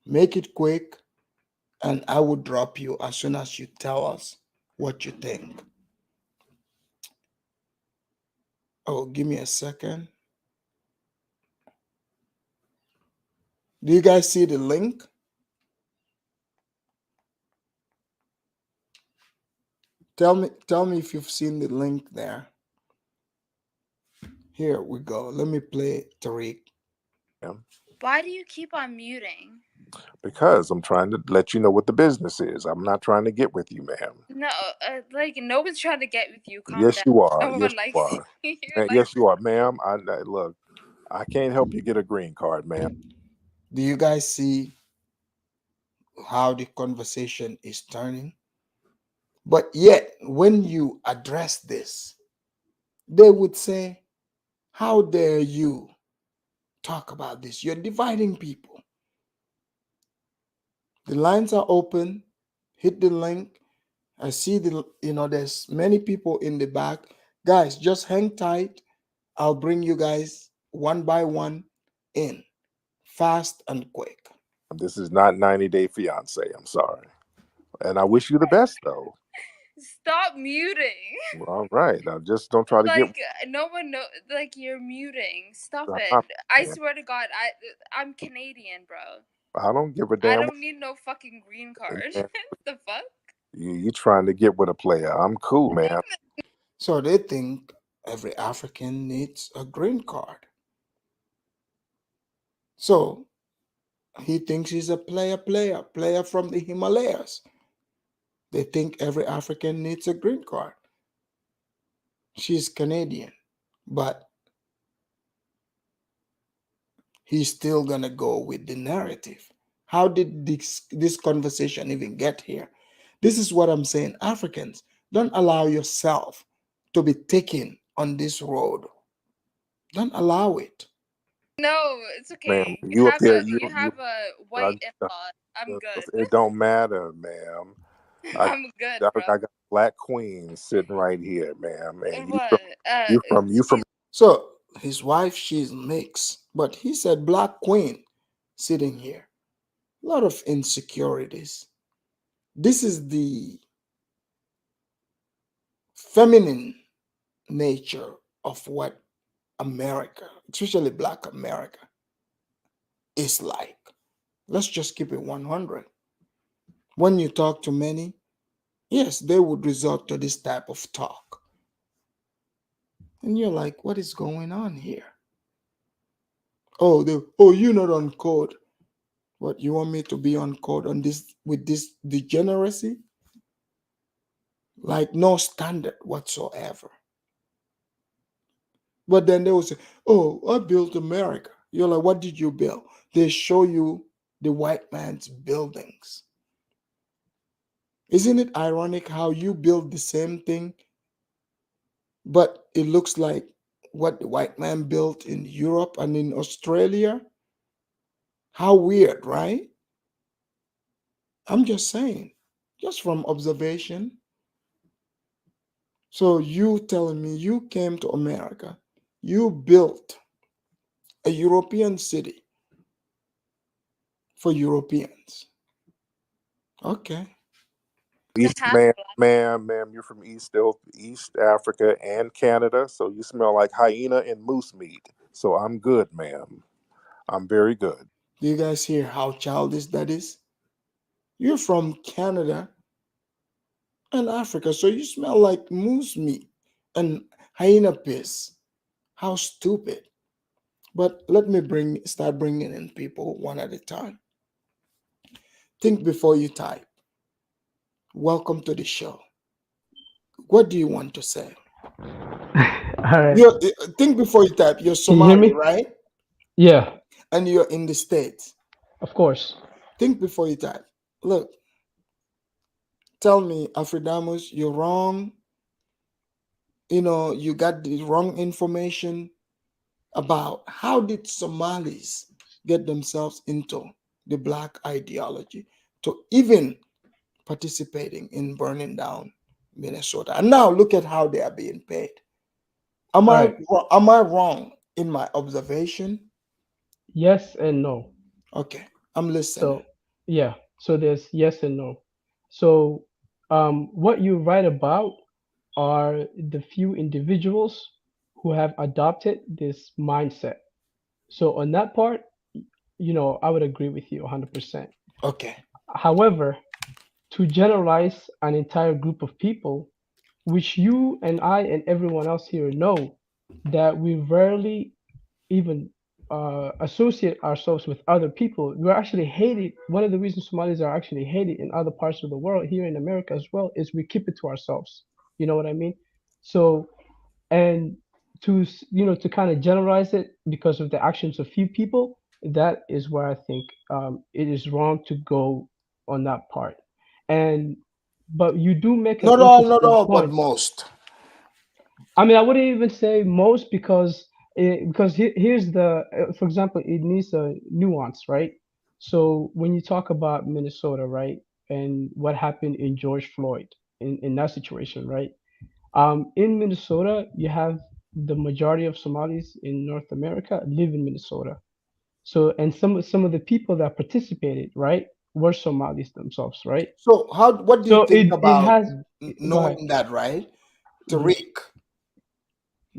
Make it quick, and I will drop you as soon as you tell us what you think. Oh, give me a second. Do you guys see the link? Tell me if you've seen the link there. Here we go. Let me play Tariq.
Ma'am.
why do you keep on muting?
Because I'm trying to let you know what the business is. I'm not trying to get with you, ma'am.
No, like no one's trying to get with you. Calm
Yes,
down.
you are.
No
Yes,
one
you
likes you.
are.
You're like,
Yes, you are, ma'am. Look. I can't help you get a green card, ma'am.
Do you guys see how the conversation is turning? But yet, when you address this, they would say, how dare you talk about this? You're dividing people. The lines are open. hit the link. I see there's many people in the back. Guys, just hang tight. I'll bring you guys one by one in, fast and quick.
This is not 90 Day Fiance. I'm sorry. And I wish you the best, though.
Stop muting.
All right. Now, just don't try to get.
Like no one know. Like you're muting. Stop
I'm
it.
not,
I
man.
swear to God, I'm Canadian, bro.
I don't give a
I
damn.
don't need no fucking green card.
Man.
The fuck?
You trying to get with a player? I'm cool, man.
So they think every African needs a green card. So he thinks he's a player from the Himalayas. They think every African needs a green card. She's Canadian, but he's still gonna go with the narrative. How did this conversation even get here? This is what I'm saying. Africans, don't allow yourself to be taken on this road. Don't allow it.
No, it's
Ma'am,
okay.
you up there?
You have a
I,
white in-law. I'm good.
it don't matter, ma'am. I,
I'm good, bro.
I got black queen sitting right here, ma'am, and
What?
you from.
So his wife, she's mixed, but he said black queen sitting here. A lot of insecurities. This is the feminine nature of what America, especially black America, is like. Let's just keep it 100. When you talk to many, yes, they would resort to this type of talk. And you're like, what is going on here? You're not on code. What, you want me to be on code on this with this degeneracy? Like no standard whatsoever. But then they will say, oh, I built America. You're like, what did you build? They show you the white man's buildings. Isn't it ironic how you build the same thing, but it looks like what the white man built in Europe and in Australia? How weird, right? I'm just saying, just from observation. So you telling me you came to America, you built a European city for Europeans. Okay.
The
East,
half
ma'am,
black.
ma'am, you're from East Africa and Canada, so you smell like hyena and moose meat. So I'm good, ma'am. I'm very good.
Do you guys hear how childish that is? You're from Canada and Africa, so you smell like moose meat and hyena piss. How stupid. But let me start bringing in people one at a time. Think before you type. Welcome to the show. What do you want to say?
All right.
Think before you type. You're
Can you hear
Somali,
me?
right?
Yeah,
And you're in the States.
of course.
Think before you type. Look, tell me, Afridamus, you're wrong. You got the wrong information about how did Somalis get themselves into the black ideology to even participating in burning down Minnesota. And now look at how they are being paid. Am
All
I
right.
am I wrong in my observation?
Yes and no.
Okay, I'm listening.
So, yeah. So there's yes and no. So, what you write about are the few individuals who have adopted this mindset. So on that part, I would agree with you 100%.
Okay.
However, to generalize an entire group of people, which you and I and everyone else here know that we rarely even associate ourselves with other people. We're actually hated. One of the reasons Somalis are actually hated in other parts of the world, here in America as well, is we keep it to ourselves. You know what I mean? So, and to kind of generalize it because of the actions of few people, that is where I think it is wrong to go on that part. And but you do make an
Not
interesting
all, but
point.
most.
I mean, I wouldn't even say most because here's the for example, it needs a nuance, right? So when you talk about Minnesota, right, and what happened in George Floyd in that situation, right? In Minnesota, you have the majority of Somalis in North America live in Minnesota. So, and some of the people that participated, right, were Somalis themselves, right?
So what do you
So
think
it
about
has. Go ahead.
knowing that, right?
Mhm.
Tariq,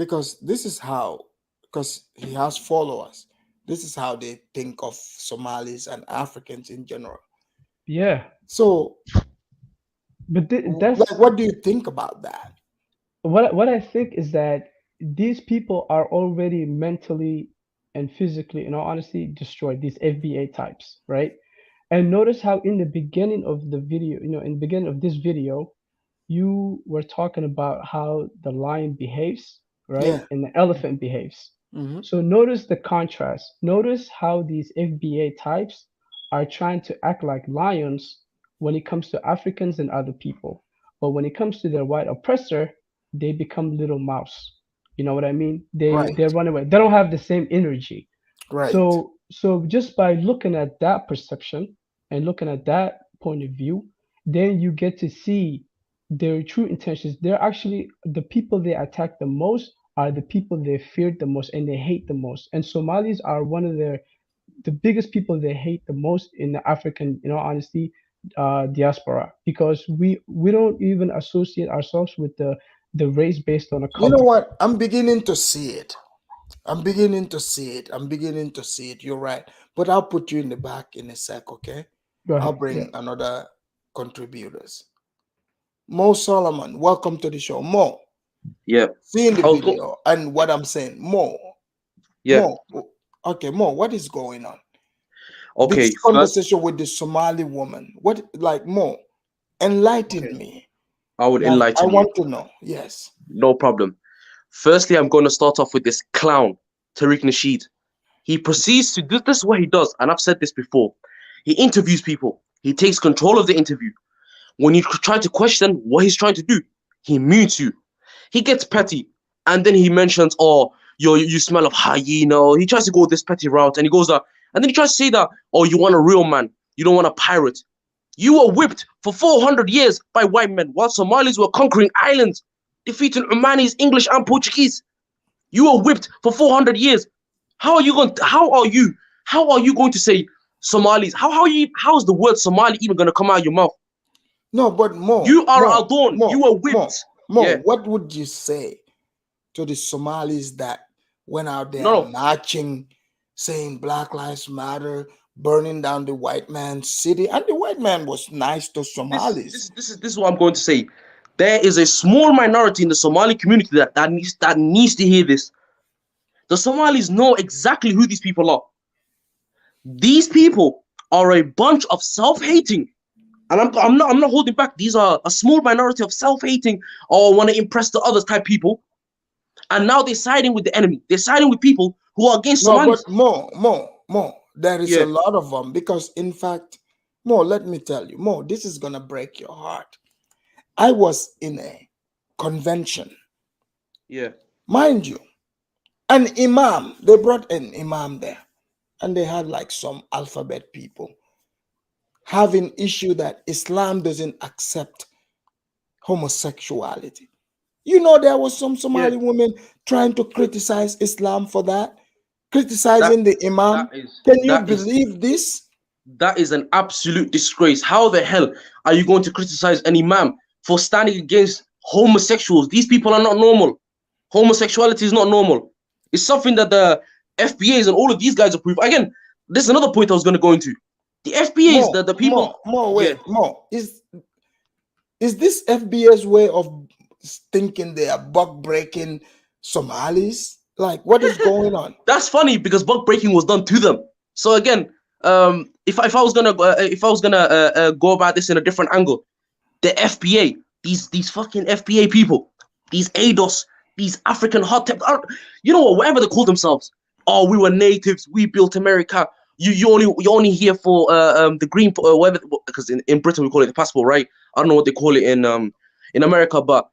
because this is how, because he has followers, this is how they think of Somalis and Africans in general.
Yeah,
So,
but
like,
that's
what do you think about that?
what I think is that these people are already mentally and physically, in all honesty, destroyed. These FBA types, right? And notice how in the beginning of the video, in the beginning of this video, you were talking about how the lion behaves, right?
Yeah.
And the elephant behaves.
Hmm.
So notice the contrast. Notice how these FBA types are trying to act like lions when it comes to Africans and other people. But when it comes to their white oppressor, they become little mouse. You know what I mean? They
Right.
run away. They don't have the same energy.
Right.
So just by looking at that perception and looking at that point of view, then you get to see their true intentions. They're actually the people they attack the most are the people they feared the most and they hate the most. And Somalis are one of the biggest people they hate the most in the African, in all honesty, diaspora, because we don't even associate ourselves with the race based on a
You know
color.
what? I'm beginning to see it. I'm beginning to see it. I'm beginning to see it. You're right. But I'll put you in the back in a sec, okay?
Go
I'll
ahead. Yeah.
bring another contributors. Mo Solomon, welcome to the show. Mo,
Yeah.
seeing the
I was go-
video and what I'm saying.
yeah.
Okay, Mo, what is going on? This
Okay. First,
conversation with the Somali woman, what, like, Mo, enlighten
okay.
me.
I would
Like, I
enlighten you.
want to know. Yes.
No problem. Firstly, I'm going to start off with this clown, Tariq Nasheed. He proceeds to do this is what he does, and I've said this before. He interviews people. He takes control of the interview. When you try to question what he's trying to do, he mutes you. He gets petty, and then he mentions, "Oh, you smell of hyena." He tries to go this petty route, and he goes that, and then he tries to say that, "Oh, you want a real man. You don't want a pirate." You were whipped for 400 years by white men while Somalis were conquering islands, defeating Omanis, English, and Portuguese. You were whipped for 400 years. How are you going to say Somalis? How is the word Somali even going to come out of your mouth?
No, but
You are Aldon. You were whipped. Yeah.
What would you say to the Somalis that went out there
No, no.
marching, saying Black Lives Matter, burning down the white man's city? And the white man was nice to Somalis.
This is what I'm going to say. There is a small minority in the Somali community that needs to hear this. The Somalis know exactly who these people are. These people are a bunch of self-hating, and I'm not holding back. These are a small minority of self-hating or want to impress the others type people, and now they're siding with the enemy. They're siding with people who are against
No,
Somalis.
but more. There is a
Yeah,
lot of them because, in fact, more, let me tell you, more, this is going to break your heart. I was in a convention,
yeah.
mind you, an imam, they brought an imam there, and they had like some alphabet people having issue that Islam doesn't accept homosexuality. You know, there was some
Yeah,
Somali women trying to criticize Islam for that,
that
criticizing the imam.
that is
Can you
that is
believe this?
that is an absolute disgrace. How the hell are you going to criticize an imam for standing against homosexuals? These people are not normal. Homosexuality is not normal. It's something that the FBAs and all of these guys approve. Again, this is another point I was going to go into. The FBAs, the people, yeah,
Wait, more. Is this FBA's way of thinking they are buck breaking Somalis? Like, what is going on?
that's funny because bug breaking was done to them. So again, if I was gonna go about this in a different angle, the FBA, these fucking FBA people, these ADOS, these African hot tech, you know what, whatever they call themselves. Oh, we were natives, we built America. You're only here for the green whatever, because in Britain we call it the passport, right? I don't know what they call it in America, but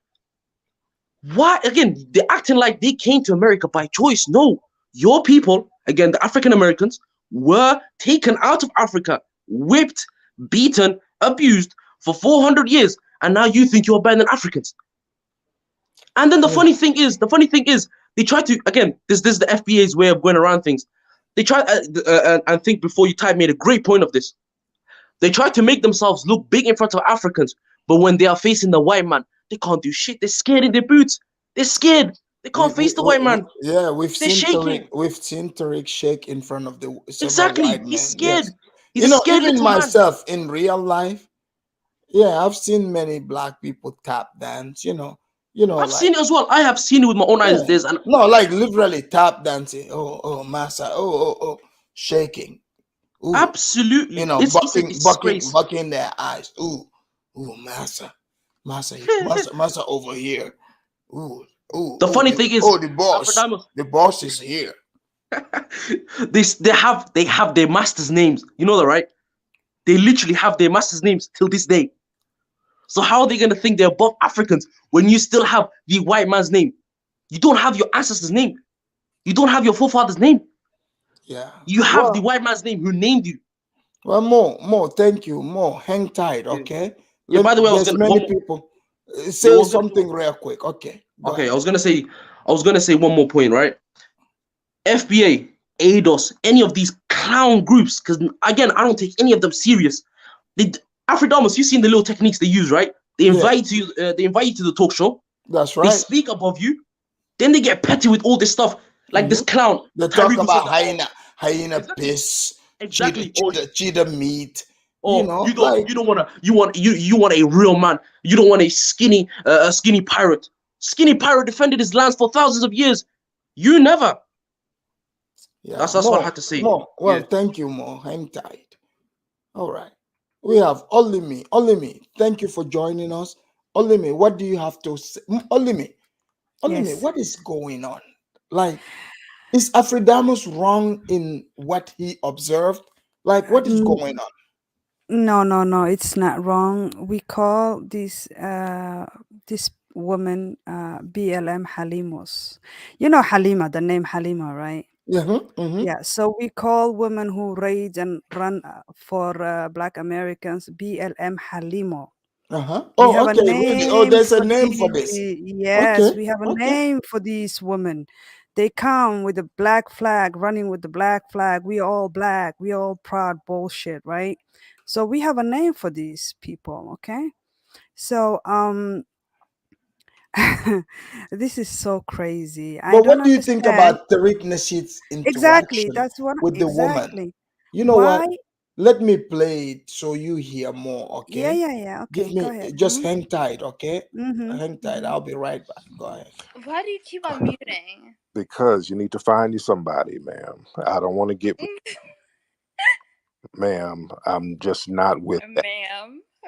why again? They're acting like they came to America by choice. No, your people, again, the African Americans, were taken out of Africa, whipped, beaten, abused for 400 years, and now you think you're better than Africans. And then the
Yeah.
funny thing is, they try to, again, this is the FBA's way of going around things. They try and think before you type made a great point of this. They try to make themselves look big in front of Africans, but when they are facing the white man, they can't do shit. They're scared in their boots. They're scared. They can't face the white man.
Yeah,
They're shaking.
We've seen Tariq shake in front of the several
Exactly.
white
He's
men. Yes,
scared. He's a scared
even
little man.
myself in real life. Yeah, I've seen many black people tap dance.
I've
Like,
seen it as well. I have seen it with my own eyes.
yeah,
There's an
no, like literally tap dancing. Oh, massa. Shaking. Ooh,
absolutely. It's a disgrace.
bucking their eyes. Ooh, massa over here. Ooh,
The funny thing is, Afrodamus,
the boss is here.
they have their masters' names. You know that, right? They literally have their masters' names till this day. So how are they gonna think they're above Africans when you still have the white man's name? You don't have your ancestors' name. You don't have your forefathers' name.
Yeah.
You have the
Well,
white man's name who named you.
more. Thank you. More. Hang tight,
Yeah.
okay?
Yeah. By the way, I was
There's
gonna
many
one more.
people.
Yeah,
Say something real quick. Okay, go
okay.
ahead.
I was gonna say one more point, right? FBA, ADOS, any of these clown groups, because again, I don't take any of them serious. They, Afrodamus, you've seen the little techniques they use, right? They
Yeah,
invite you. They invite you to the talk show.
that's
They
right.
speak above you. Then they get petty with all this stuff, like this
Hmm.
clown
They talk
Tyreek who said
about
that. Oh,
hyena
exactly,
piss,
exactly. Or
cheetah meat.
you don't
Like,
you don't wanna you want a real man. You don't want a skinny pirate. Skinny pirate defended his lands for thousands of years. You never.
yeah,
That's what I had to say.
more.
Yeah.
Well, thank you, more. Hang tight. All right. We have only me. Only me. Thank you for joining us. Only me. What do you have to say? Only me. Only me.
Yes.
What is going on? Like, is Afridamus wrong in what he observed? Like, what is
N-
going on?
No, no, no, it's not wrong. We call this woman BLM Halimos. You know Halima, the name Halima, right?
Yeah. Mm-hmm.
Yeah, so we call women who rage and run for Black Americans BLM Halimo.
Uh-huh.
We have
Oh,
a
okay. Really? Oh,
name
there's a
for
name for this.
yes,
Okay.
we have a
Okay.
name for these women. They come with the black flag, running with the black flag. We all black, we all proud bullshit, right? So we have a name for these people, okay? So this is so crazy. I
But
don't
what do you think
understand.
about Tariq Nasheed's
Exactly,
interaction
that's what
with the woman?
exactly.
You know what?
Why?
Let me play it so you hear more,
Yeah,
okay?
yeah, yeah.
Give
Okay, go
me
ahead.
just hang tight, okay? Hang tight.
Mm-hmm.
I'll be right back. Go ahead.
Why do you keep on muting?
Because you need to find you somebody, ma'am. I don't want to get, ma'am. I'm just not with that.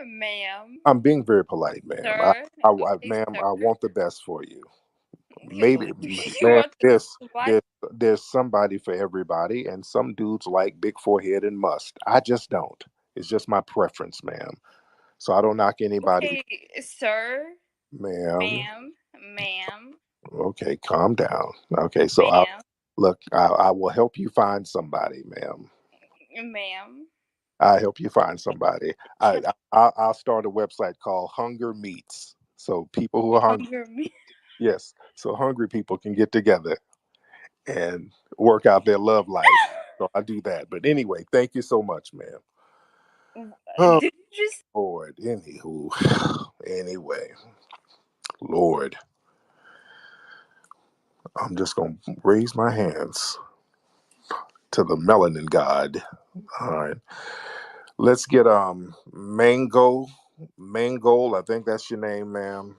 Ma'am,
I'm being very polite, ma'am.
sir, okay,
Ma'am,
sir.
I want the best for you.
Okay,
Maybe,
you
ma'am.
want
There's
what?
there's somebody for everybody, and some dudes like big forehead and must. I just don't. It's just my preference, ma'am. So I don't knock anybody,
Okay, sir,
ma'am.
ma'am,
Okay, calm down. Okay, so
ma'am,
look. I will help you find somebody, ma'am.
ma'am.
I help you find somebody. I'll start a website called Hunger Meats. So people who are hungry,
Hunger me.
yes. So hungry people can get together and work out their love life. So I do that. But anyway, thank you so much, ma'am. Oh
Did you just?
Lord. Anywho, anyway, Lord, I'm just gonna raise my hands to the melanin god. All right. Let's get Mango. I think that's your name, ma'am.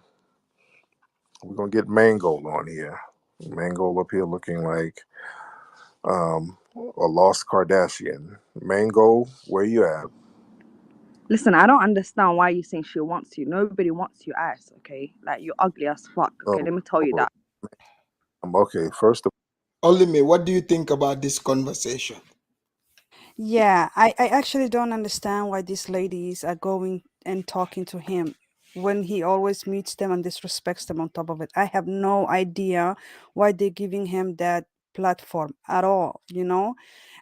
We're gonna get Mango on here. Mango up here looking like a lost Kardashian. Mango, where you at?
Listen, I don't understand why you think she wants you. Nobody wants your ass, okay? Like, you're ugly as fuck, okay?
Oh,
Let me tell you
Lord.
that.
Okay. First of
Only me. What do you think about this conversation?
Yeah, I actually don't understand why these ladies are going and talking to him when he always meets them and disrespects them on top of it. I have no idea why they're giving him that platform at all, you know.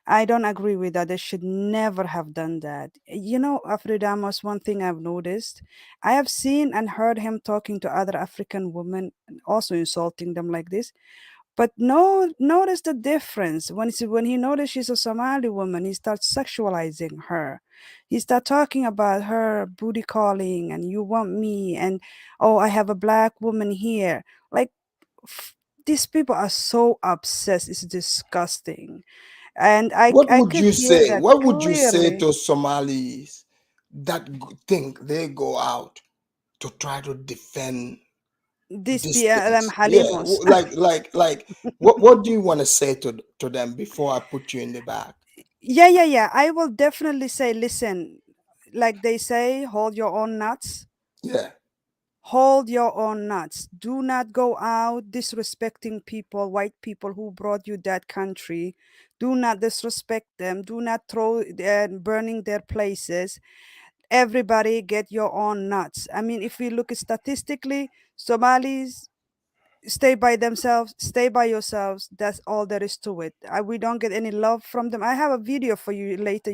I don't agree with that. They should never have done that. You know, Afridamos, one thing I've noticed, I have seen and heard him talking to other African women, and also insulting them like this. But no, notice the difference. When he noticed she's a Somali woman, he starts sexualizing her. He start talking about her booty calling and you want me and oh, I have a black woman here. Like f- these people are so obsessed. It's disgusting. And
What
I
would
could
you
hear
say?
that
What would you say
clearly.
to Somalis that think they go out to try to defend
These
these
BLM
things? Yeah,
halimos.
like, what do you want to say to them before I put you in the back?
Yeah. I will definitely say, listen, like they say, hold your own nuts.
Yeah.
Hold your own nuts. Do not go out disrespecting people, white people who brought you that country. Do not disrespect them. Do not throw burning their places. Everybody get your own nuts. I mean, if we look statistically, Somalis stay by themselves, stay by yourselves. That's all there is to it. We don't get any love from them. I have a video for you later.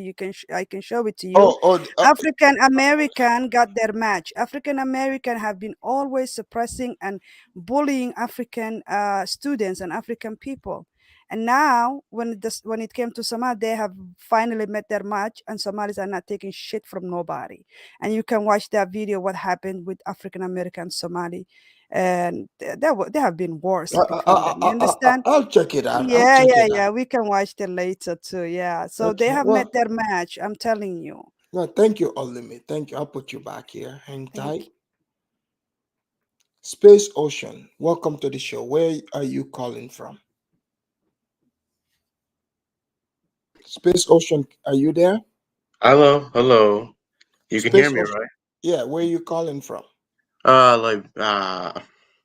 I can show it to you.
Oh, oh,
African American got their match. African American have been always suppressing and bullying African students and African people. And now, when it came to Somalia, they have finally met their match, and Somalis are not taking shit from nobody. And you can watch that video. What happened with African American Somali, and there have been wars between them. You understand?
I'll check it out. I'll
Yeah,
check
yeah,
it
yeah.
out.
We can watch them later too. Yeah. So they
Okay.
have met
Well,
their match. I'm telling you.
no, thank you, Olimi. Thank you. I'll put you back here. Hang
Thank
tight. Space Ocean, welcome to the show. Where are you calling from? Space Ocean, are you there?
Hello, hello. You can hear
Space
me,
Ocean.
right?
Yeah, where are you calling from?
Like,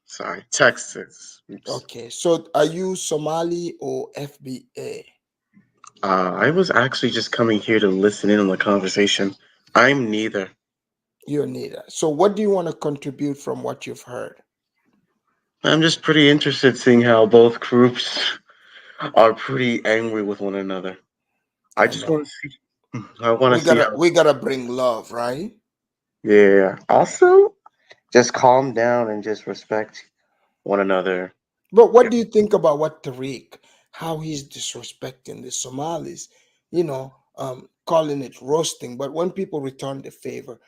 sorry, Texas. Oops.
Okay, so are you Somali or FBA?
I was actually just coming here to listen in on the conversation. I'm neither.
You're neither. So what do you want to contribute from what you've heard?
I'm just pretty interested seeing how both groups are pretty angry with one another. I
I
just
know.
want to see. I want to see how.
We gotta bring love, right?
Yeah. Also, just calm down and just respect one another.
But what
Yeah.
do you think about what Tariq, how he's disrespecting the Somalis, calling it roasting. But when people return the favor,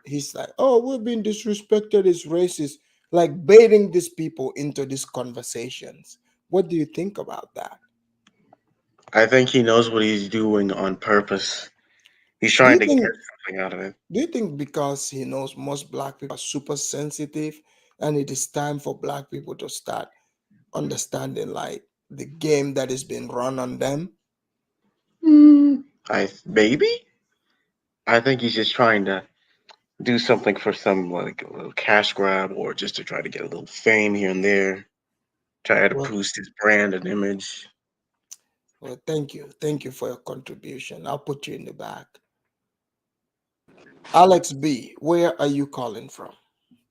he's like, oh, we're being disrespected, it's racist, like baiting these people into these conversations. What do you think about that?
I think he knows what he's doing on purpose. He's
Do
trying
you
to get
think
something out of it.
do you think because he knows most black people are super sensitive and it is time for black people to start understanding like the game that is being run on them?
I maybe. I think he's just trying to do something for some like a little cash grab or just to try to get a little fame here and there. Try to
Well,
boost his brand and image.
well, thank you. Thank you for your contribution. I'll put you in the back. Alex B, where are you calling from?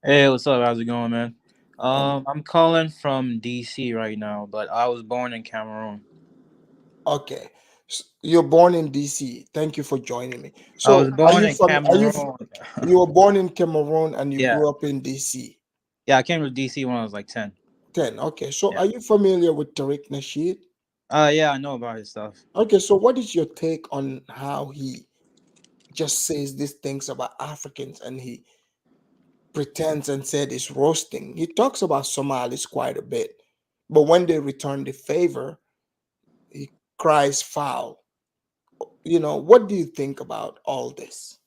Hey, what's up? How's it going, man?
Um,
I'm calling from DC right now, but I was born in Cameroon.
okay. You're born in DC. Thank you for joining me.
I was
So, are
born
you
in
from
Cameroon.
you were born in Cameroon and you
Yeah,
grew up in DC?
yeah. I came to DC when I was like 10.
10. Okay. So,
Yeah.
are you familiar with Tariq Nasheed?
Yeah, I know about his stuff.
Okay, so what is your take on how he just says these things about Africans and he pretends and said it's roasting? He talks about Somalis quite a bit, but when they return the favor, he cries foul. What do you think about all this?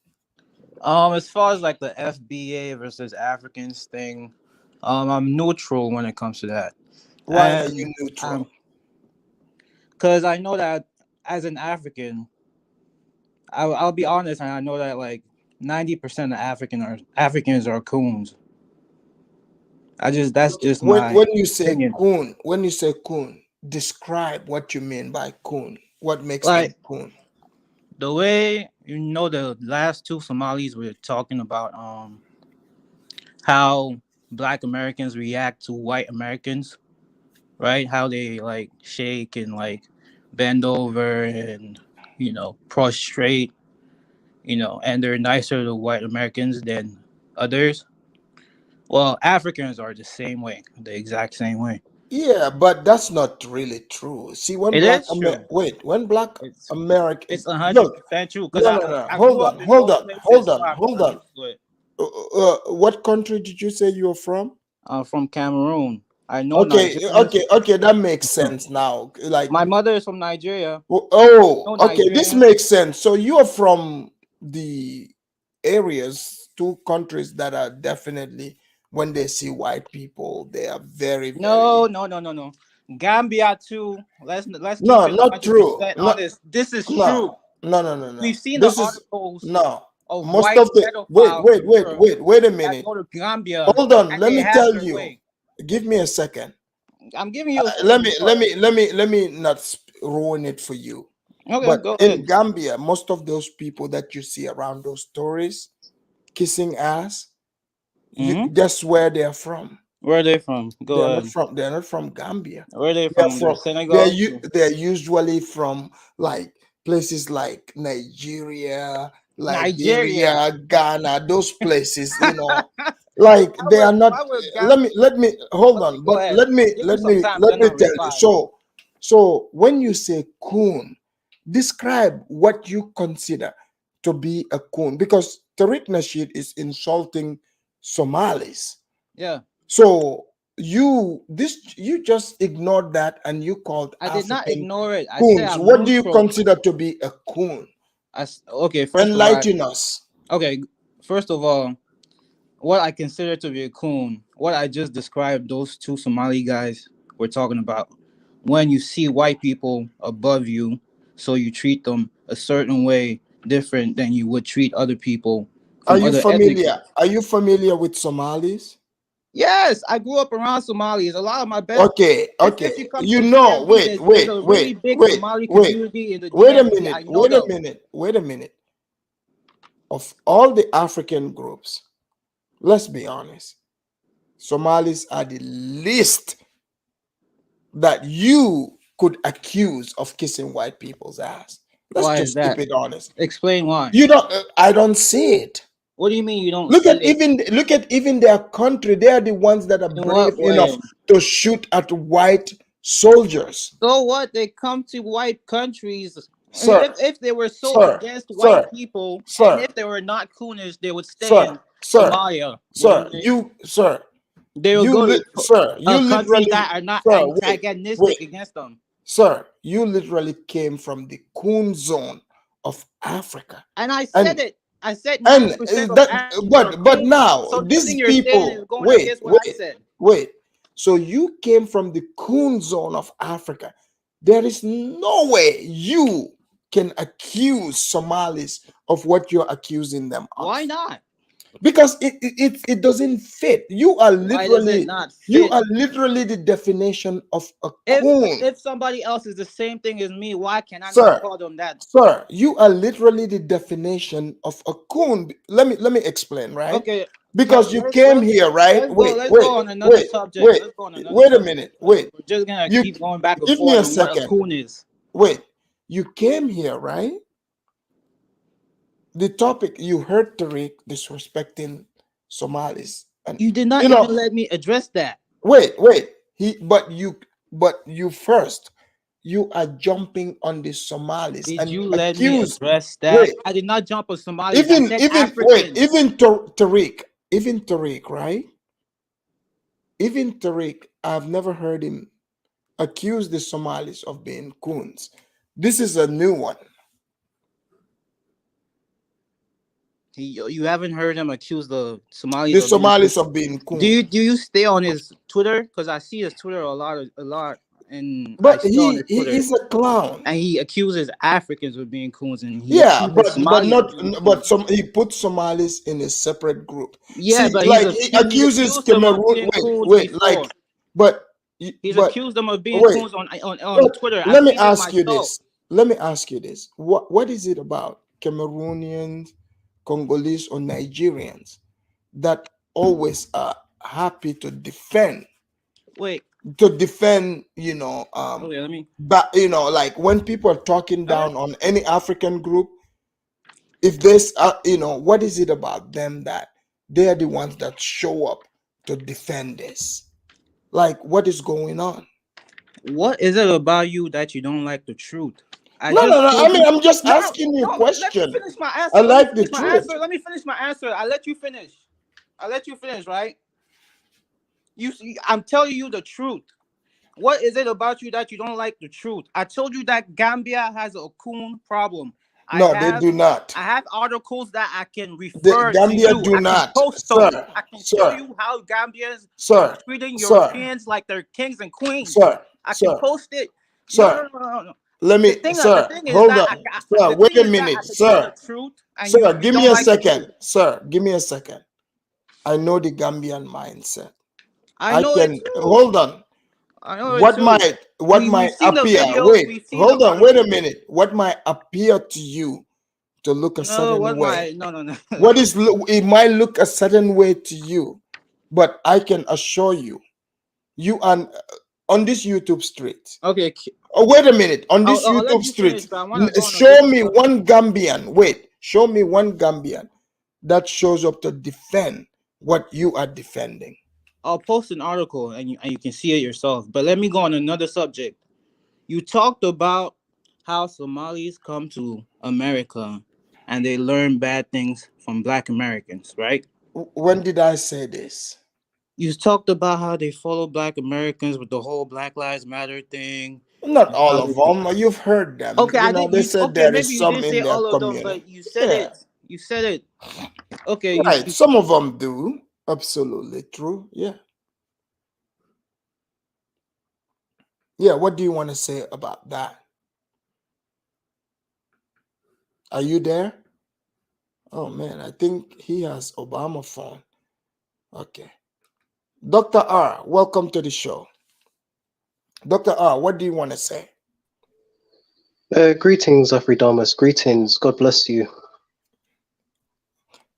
As far as like the FBA versus Africans thing, I'm neutral when it comes to that,
Why are
and
you neutral?
because I know that as an African, I'll be honest, and I know that like 90% of Africans are coons. That's just
When
my
when you say
opinion.
coon, describe what you mean by coon. What makes them
Like
coon?
the way the last two Somalis were talking about how black Americans react to white Americans. right? How they like shake and like bend over and prostrate, and they're nicer to white Americans than others. Well, Africans are the same way, the exact same way.
Yeah, but that's not really true. See, when
It
black
is true.
when black
It's
American,
it's 100%
look,
true because
no,
I
no, no,
I grew up in both places, so
hold
I'm
on.
used to it.
What country did you say you're from?
From Cameroon. I know
Okay,
Nigerians.
okay, that makes sense now. Like,
My mother is from Nigeria.
oh,
No
okay, this
Nigerians.
makes sense. So you're from the areas, two countries that are definitely, when they see white people, they are very,
No,
very.
no, no, no, no. Gambia too. Let's keep
No,
it
not true.
100%
No,
honest. This is
no,
true.
no, no, no, no.
We've seen the
This is
articles
no.
of
Most
white
of the
pedophiles in Europe
wait a
that
minute.
go to Gambia
Hold on.
and
Let
they
me
have
tell
their
you.
way.
Give me a second.
I'm giving you a second. Go ahead.
Let me not ruin it for you.
Okay,
But
go
in
ahead.
Gambia, most of those people that you see around those stories kissing ass, you
Mm-hmm.
guess where they're from?
Where are they from? Go ahead.
They're not from Gambia.
Where are they
They're
from? They're
from
Senegal.
they're usually from like places like Nigeria,
Nigeria.
Liberia, Ghana, those places, you know. Like they are not.
Why would Gambia?
Let me hold
Okay,
on,
go
but
ahead. Give me some time.
let
Then
me
I'll
tell you.
reply.
So when you say coon, describe what you consider to be a coon, because Tariq Nasheed is insulting Somalis.
Yeah,
So you just ignored that and you called
I did not
African
ignore it. I said
coons.
I'm
What do you
neutral.
consider to be a coon?
Okay, first of all,
Enlighten us.
okay, first of all, what I consider to be a coon, what I just described, those two Somali guys were talking about. When you see white people above you, so you treat them a certain way, different than you would treat other people from other ethnic groups.
Are you familiar with Somalis?
Yes, I grew up around Somalis. A lot of my best.
Okay,
If you
okay.
come to
You
the
know,
DMV, there's a really big Somali community in the
wait a
DMV.
minute,
I know them.
wait a minute. Of all the African groups, let's be honest, Somalis are the least that you could accuse of kissing white people's ass. Let's
Why is
just keep
that?
it honest.
Explain why.
You don't. I don't see it.
What do you mean you don't see it?
Look at even their country. They are the ones that are
In
brave
what
enough
way?
to shoot at white soldiers.
So what? They come to white countries.
Sir,
If they were so
sir,
against white
sir,
people, and
sir,
if they were not cooners, they would stay
sir,
in
sir,
Somalia,
sir.
wouldn't they?
You, sir,
They would go to
sir. You
countries
literally,
that are not
sir. Wait,
antagonistic against them.
sir. You literally came from the coon zone of Africa,
And I said
and
it. I said
and
90% of
that
Africans are
but
coons.
now
So
these
nothing you're saying is
people,
going against what I said.
wait, so you came from the coon zone of Africa. There is no way you can accuse Somalis of what you're accusing them
Why
of,
not?
because it doesn't fit.
Why does it not
You
fit?
are literally the definition of a
If
coon.
if somebody else is the same thing as me, why can I not
Sir,
call them that?
sir, you are literally the definition of a coon. Let me explain, right?
Okay,
Because you
let's
came here, right?
let's go on another subject. Let's go on another
Wait a
subject
minute.
because
Wait.
we're just gonna
You
keep going back and
give me
forth
a
on what a
second.
coon is.
Wait. You came here, right? The topic, you heard Tariq disrespecting Somalis, and
You did
you
not
know,
even let me address that.
wait. But you first, you are jumping on the Somalis
Did
and you
you let me
accuse.
address that?
Wait,
I did not jump on Somalis. I said Africans.
even Tariq, right? Even Tariq, I've never heard him accuse the Somalis of being coons. This is a new one.
You haven't heard him accuse the
The
Somalis of being coons.
Somalis of being coon.
Do you stay on his Twitter? Because I see his Twitter a lot, and I
But
stay on his
he
Twitter,
is a clown.
and he accuses Africans of being coons, and he
Yeah,
accuses
but
Somalis of
not
being
but
coons.
some he put Somalis in a separate group.
Yeah,
See,
but
like he
he's
accuses
accused them of
Cameroon.
being coons
Wait, like,
before.
but
He's
but
accused them of being
wait.
coons on
But
Twitter. I've
let me
seen it
ask you
myself.
this. Let me ask you this. What is it about Cameroonians, Congolese, or Nigerians that always are happy to defend
Wait,
to defend,
Okay, let me.
but like when people are talking
All right.
down on any African group, if there's what is it about them that they're the ones that show up to defend this? Like, what is going on?
What is it about you that you don't like the truth? I
No,
just
no, no. I
told
mean,
you.
I'm just
No, no,
asking you a
no. Let me
question.
finish my
I
answer. Let me
like the
finish my
truth.
answer. Let me finish my answer. I let you finish. I let you finish, right? You see, I'm telling you the truth. What is it about you that you don't like the truth? I told you that Gambia has a coon problem. I
No, they
have
do not.
I have articles that I can
The
refer to
Gambia
you.
do
I can
not,
post them.
sir,
I can show
sir,
you how Gambians are
sir,
treating
sir,
Europeans like they're kings and queens.
sir,
I can
sir,
post it. No,
sir.
no, no, no, no.
Let
The
me,
thing, the
sir,
thing is
hold
that
on, sir.
the
Wait
thing
a
is that I
minute,
can tell the
sir,
truth, and
sir.
you
Give me
don't
a
like the truth.
second, sir. Give me a second. I know the Gambian mindset.
I
I
know it
can
too.
hold on.
I know it
What
too.
might, what
We've
might
seen the
appear?
videos.
Wait,
We've seen the
hold on. Wait a
articles.
minute. What might appear to you to look a
No,
certain
what
way?
my no no no.
What is it might look a certain way to you, but I can assure you, you are on this YouTube street.
Okay,
Oh, wait a minute. On this
I'll let
YouTube
you finish,
street,
but I want to go on a
show
different
me
subject.
one Gambian. Wait, show me one Gambian that shows up to defend what you are defending.
I'll post an article and you can see it yourself. But let me go on another subject. You talked about how Somalis come to America and they learn bad things from Black Americans, right?
When did I say this?
You talked about how they follow Black Americans with the whole Black Lives Matter thing.
Not
And
all
how
of
they,
them. You've heard them.
okay, I did.
They
You
said
okay?
there
Maybe
is
you
some
didn't say
in their
all of them,
community.
but you said
Yeah,
it. You said it. Okay,
right. Some of them do. Absolutely true. Yeah. Yeah. What do you want to say about that? Are you there? Oh man, I think he has Obama phone. Okay. Dr. R, welcome to the show. Dr. R, what do you want to say?
Greetings, Afridamus. Greetings. God bless you.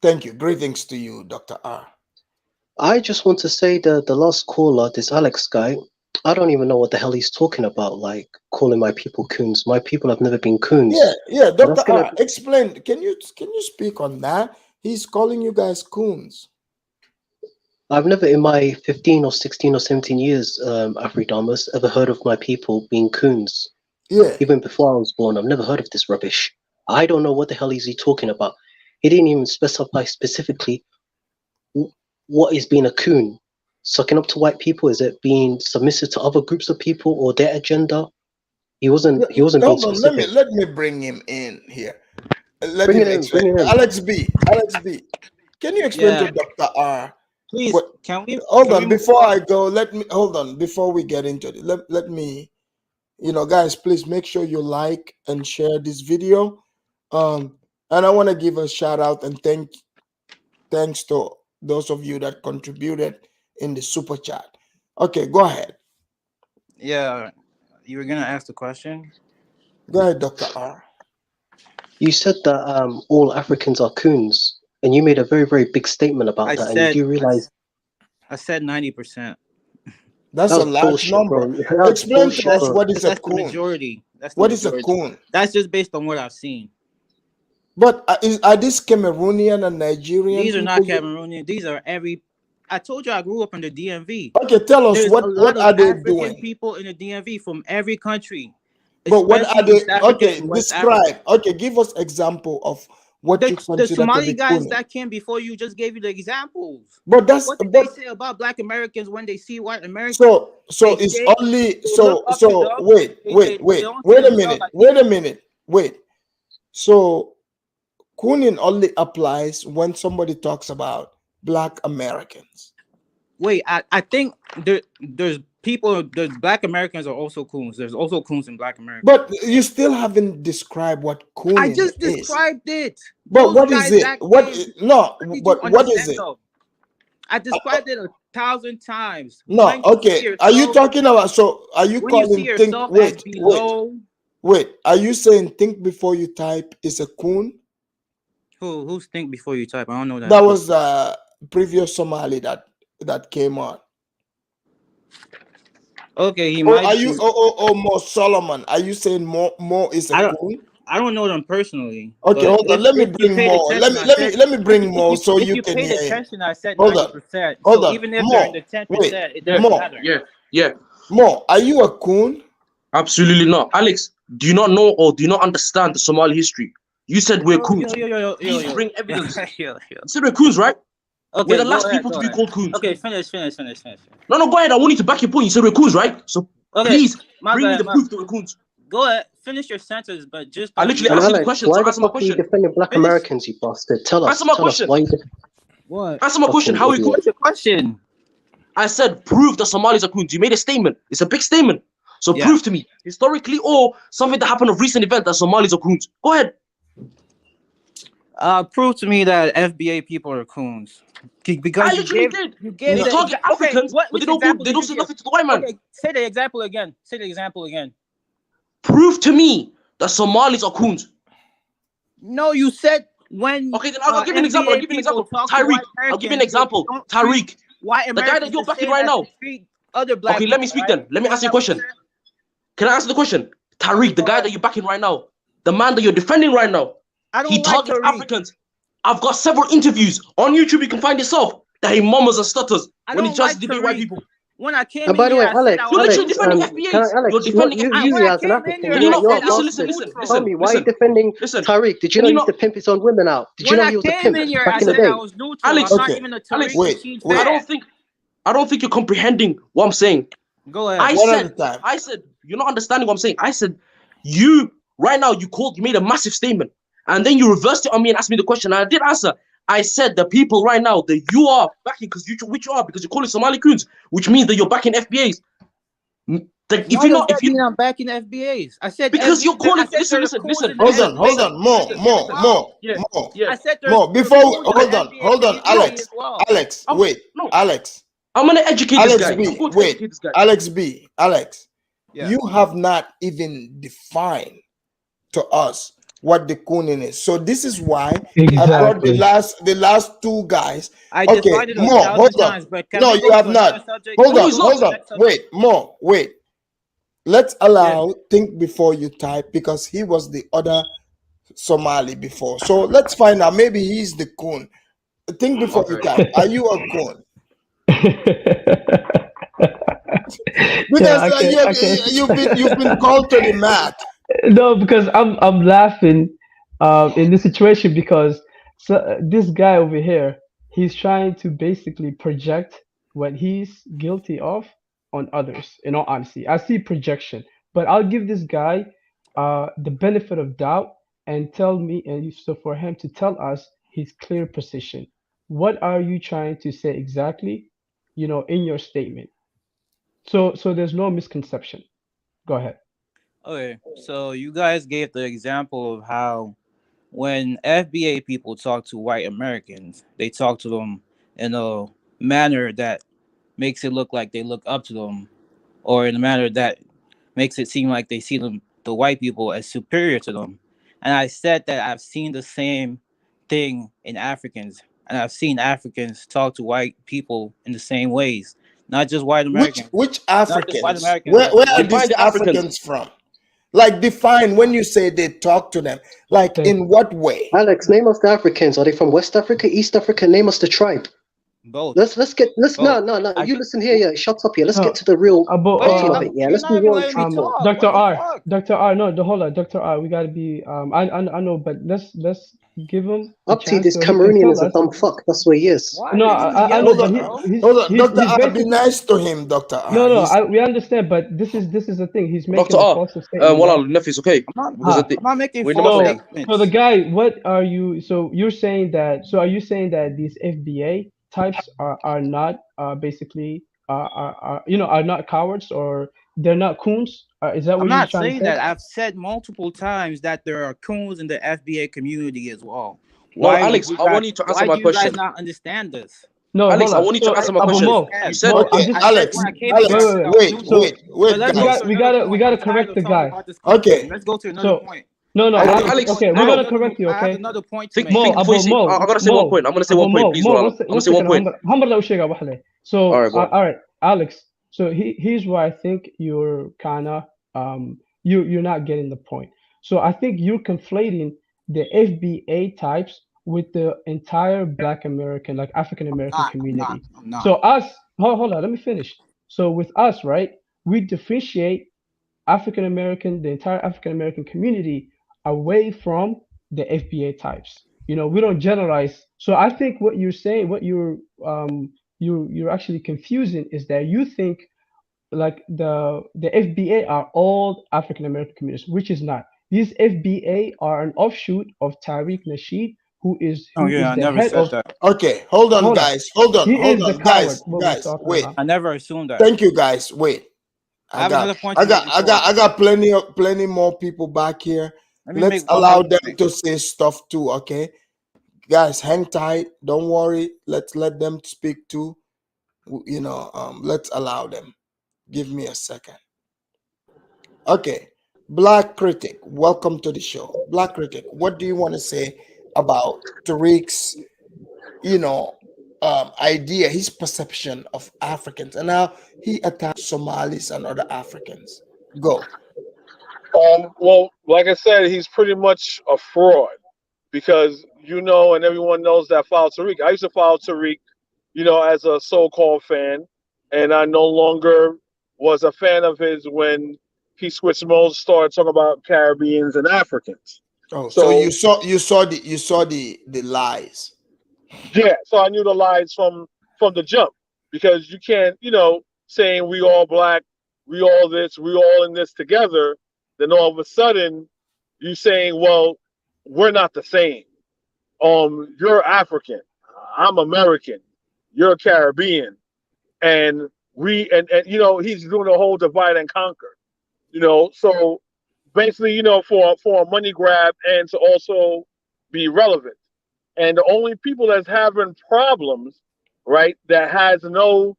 Thank you. Greetings to you, Dr. R.
I just want to say that the last caller, this Alex guy, I don't even know what the hell he's talking about, like calling my people coons. My people have never been coons.
Yeah,
And that's
Dr.
gonna
R, explain. Can you speak on that? He's calling you guys coons.
I've never in my 15 or 16 or 17 years, Afridamus, ever heard of my people being coons.
Yeah.
Even before I was born, I've never heard of this rubbish. I don't know what the hell is he talking about. He didn't even specify specifically what is being a coon. Sucking up to white people? Is it being submissive to other groups of people or their agenda? He wasn't being
Hold on,
specific.
let me bring him in here. Let
Bring
him
it in,
explain.
bring it in.
Alex B, can you explain
yeah.
to Dr. R
Please,
what hold
can we
on
move
before
on?
I go, let me hold on before we get into it. Let me, guys, please make sure you like and share this video. And I want to give a shout out and thanks to those of you that contributed in the super chat. Okay, go ahead.
Yeah, you were gonna ask the question.
Go ahead, Dr. R.
You said that all Africans are coons, and you made a very, very big statement about
I
that. And you
said
do realize
I said 90%.
That's
that
a
was
large
bullshit,
number.
bro. That was
Explain to
bullshit,
us
bro.
what is a
That's the
coon.
majority. That's the
What is a
majority.
coon?
That's just based on what I've seen.
But are these Cameroonian and Nigerian
These are not
people?
Cameroonian. These are every. I told you I grew up in the DMV.
Okay, tell us
There's a lot
what
of
are they
African
doing?
people in the DMV from every country,
But what are
especially
they?
East African
Okay,
and West African.
describe. Okay, give us example of what you
The
consider to
Somali
be
guys
cooning.
that came before you just gave you the examples.
But that's
What did they
but
say about Black Americans when they see white Americans?
so
They
it's
say
only
they look up to them. They don't see
wait a
themselves
minute.
as
Wait a
equal.
minute. Wait. So cooning only applies when somebody talks about Black Americans.
Wait, I think there's people. There's Black Americans are also coons. There's also coons in Black America.
But you still haven't described what
I
cooning
just
is.
described it.
But
Those
what is
guys
it?
that came.
No,
What did you
but what is
understand
it?
of? I described it 1,000 times.
No,
When you see
okay. Are you
yourself,
talking about, so are you
when you see
calling think,
yourself as below,
are you saying think before you type is a coon?
who's think before you type? I don't know
That
that.
was previous Somali that came on.
Okay, he
Or
might
are
be.
you or Mo Solomon? Are you saying Mo is a coon?
I don't know them personally.
Okay,
But
hold on. Let me
if you
bring
paid
Mo.
attention, I said
Let me bring Mo so
if
you
you
can
paid
hear him.
attention, I said
Hold on.
90%.
Hold
So
on.
even if they're in
Mo.
the 10%,
Wait.
it
Yeah,
doesn't
Mo.
matter.
yeah.
Mo, are you a coon?
Absolutely not. Alex, do you not know or do you not understand the Somali history? You said we're coons. Please bring evidence. You said we're coons, right? We're
Okay,
the
go
last
ahead,
people
go
to be
ahead.
called coons.
Okay, finish.
No, go ahead. I want you to back your point. You said we're coons, right? So
Okay,
please
my
bring me
bad.
the proof that we're coons.
Go ahead, finish your sentence, but just
I
don't
literally
yell.
asked you the
Alex,
question,
why
so
the
answer my
fuck are you
question.
defending black
Finish.
Americans, you bastard? Tell
Answer
us.
my
Tell us
question.
why you
What?
Answer my question.
fucking
How are we
idiot.
coons?
What's your question?
I said prove the Somalis are coons. You made a statement. It's a big statement. So
Yeah.
prove to me, historically or something that happened of recent event, that Somalis are coons. Go ahead.
Prove to me that FBA people are coons. Because
I literally did.
you gave
They
the
target
okay.
Africans, but
Which
they don't
example
they
did
don't
you
say
give?
nothing to the white man.
Okay, say the example again. Say the example again.
Prove to me that Somalis are coons.
No, you said when
Okay, then I'll give you an example. I'll
FBA
give you an
people
example.
talk to
Tyreek.
white
I'll give you an
Americans, they
example.
don't treat
Tyreek,
white
the guy that
Americans
you're
the
backing
same
right
as
now.
they treat other black
Okay, let me
people,
speak
right?
then. Let me
Isn't
ask you a
that what you
question.
said?
Can I answer the question?
Okay,
Tariq, the
go
guy
ahead.
that you're backing right now, the man that you're defending right now,
I
he
don't like
targets
Tariq.
Africans. I've got several interviews on YouTube. You can find yourself that he murmurs and stutters
I
when he
don't
tries
like
to debate white
Tariq.
people.
When I came
And
in
by the
here,
way,
I said I
You're
was
literally
Alex,
defending
neutral.
FBAs. You're
Alex,
defending
When
you
I
FBAs.
as an
came in
African,
here,
Can you
I
not?
you're
said
a
I was
bastard. Tell
neutral.
me, why are you
Listen.
defending
Listen.
Tariq? Did you
Can
know
you
he used to
not?
pimp his own women out? Did you
When
know
I
he was a
came
pimp
in here,
back
I
in the
said I
day?
was neutral. I'm
Alex,
not
Okay.
even a Tariq
Alex,
Wait.
Nasheed
I
Wait.
fan.
don't think you're comprehending what I'm saying.
Go ahead.
I
One at a
said,
time.
you're not understanding what I'm saying. I said, you right now you made a massive statement, and then you reversed it on me and asked me the question. And I did answer. I said the people right now that you are backing, which you are, because you're calling Somali coons, which means that you're backing FBAs. If
Why
you're
does
not,
that mean I'm backing FBAs? I said
because you're
I
calling.
said there are coons
Listen,
in the
Hold
listen,
on. Hold
FBA
listen,
on. More.
community
listen,
as
More.
listen.
More.
well.
Yeah,
More.
yeah.
I said there's
More. Before.
coons in the
Hold on.
FBA
Hold on.
community
Alex.
as well.
Alex. Wait.
No,
Alex.
I'm gonna educate this
Alex
guy. I'm
B.
going to
Wait.
educate this guy.
Alex B. Alex.
Yeah.
You have not even defined to us what the cooning is. So this is why
Okay,
I brought
Exactly.
the last two guys.
I
Okay,
defined it a
more.
thousand
Hold on.
times, but can
No,
we
you
go
have
to another
not.
subject?
Hold
Can
No,
we
on.
he's
go to
not.
Hold
the
on.
next subject?
Wait. More. Wait. Let's
Yeah.
allow think before you type because he was the other Somali before. So let's find out. Maybe he's the coon. Think before you
Okay.
type. Are you a coon?
Yeah,
Because
I can.
you've been called to the mat.
No, because I'm laughing in this situation because this guy over here, he's trying to basically project what he's guilty of on others. In all honesty, I see projection, but I'll give this guy the benefit of doubt and tell me, and so for him to tell us his clear position. What are you trying to say exactly? In your statement. So there's no misconception. Go ahead.
Okay. So you guys gave the example of how when FBA people talk to white Americans, they talk to them in a manner that makes it look like they look up to them, or in a manner that makes it seem like they see the white people as superior to them. And I said that I've seen the same thing in Africans, and I've seen Africans talk to white people in the same ways, not just white Americans,
Which
not just white
Africans?
Americans, but
Where are
white
Define
these
the Africans.
Africans from? Like define when you say they talk to them. Like
Okay.
in what way?
Alex, name us the Africans. Are they from West Africa, East Africa? Name us the tribe.
both,
Let's
both.
no.
I
You listen here, yeah. Shut up here. Let's get
No,
to the real
about
bottom of it. Yeah,
you're
let's be
not even
real and
letting me
truthful.
talk.
Dr.
What the
R,
fuck?
Dr. R, no, hold on, Dr. R, we gotta be I know, but let's give him a
Upti,
chance
this
so he can
Cameroonian
tell
is a
us.
dumb fuck. That's what he is.
Why are
No,
you even
I know,
Hold
but
yelling,
on.
bro?
Dr.
he's
R, be
basically
nice to him, Dr. R.
no,
He's
we understand, but this is the thing. He's
Dr.
making a
R,
false statement,
well,
right?
Nefis, okay, because
Huh.
at the
I'm not making
we're in the
false
month of
So the
statements.
guy, what are you? So you're saying that? So are you saying that these FBA types are not basically are not cowards or they're not coons? Is that
I'm
what you're
not
trying to
saying
say?
that. I've said multiple times that there are coons in the FBA community as well.
No, Alex, I want you to answer
Why
my
do you guys
question.
not understand this?
No, hold
Alex, I
on.
want you to
So
answer my
Abu
question.
Mo,
You
Yes.
said
Mo, I'm
okay,
just
I said
Alex.
when I came in here, I
wait,
Alex,
said I was
wait,
neutral. But let's
guys.
go
we
to another
gotta
point. I'm tired
correct
of
the
talking
guy.
about this coon thing.
Okay,
Let's go to another
So
point.
no,
okay.
Alex.
Alex,
Okay, we're gonna correct you.
I have
Okay.
another point to
think
make.
Mo,
before you
Abu
say. I
Mo,
gotta say one
Mo,
point. I'm gonna say
Abu
one point,
Mo,
please,
Mo.
Malala. I'm gonna
One
say one
second.
point.
Humble لو شيء واحدة. So
All right, go on.
all right, Alex. So here's why I think you're kind of you're not getting the point. So I think you're conflating the FBA types with the entire Black American, like African American community.
I'm not.
So us, hold on, let me finish. So with us, right, we differentiate African American, the entire African American community away from the FBA types. You know, we don't generalize. So I think what you're saying, what you're actually confusing is that you think like the FBA are all African American communities, which is not. These FBA are an offshoot of Tariq Nasheed,
Oh
who
yeah,
is
I
the
never
head
said
of.
that.
Okay, hold on,
Hold on,
guys. Hold on,
he
hold
is the
on,
coward.
guys.
What we're
Guys,
talking
wait.
about.
I never assumed that.
Thank you, guys. Wait.
I have another point to make
I
before.
got plenty more people back here.
Let me
Let's
make one more
allow them
point.
to say stuff too, okay? Guys, hang tight. Don't worry. Let's let them speak too. Let's allow them. Give me a second. Okay. Black Critic, welcome to the show. Black Critic, what do you want to say about Tariq's, you know, idea, his perception of Africans and how he attacks Somalis and other Africans? Go.
Well, like I said, he's pretty much a fraud because and everyone knows that I follow Tariq. I used to follow Tariq, as a so-called fan, and I no longer was a fan of his when he switched modes, started talking about Caribbeans and Africans.
Oh, so
So
you saw the lies.
yeah, so I knew the lies from the jump because you can't, saying we all black, we all this, we all in this together. Then all of a sudden, you saying, well, we're not the same. You're African, I'm American, you're Caribbean, and he's doing a whole divide and conquer. So basically, for a money grab and to also be relevant. And the only people that's having problems, right, that has no,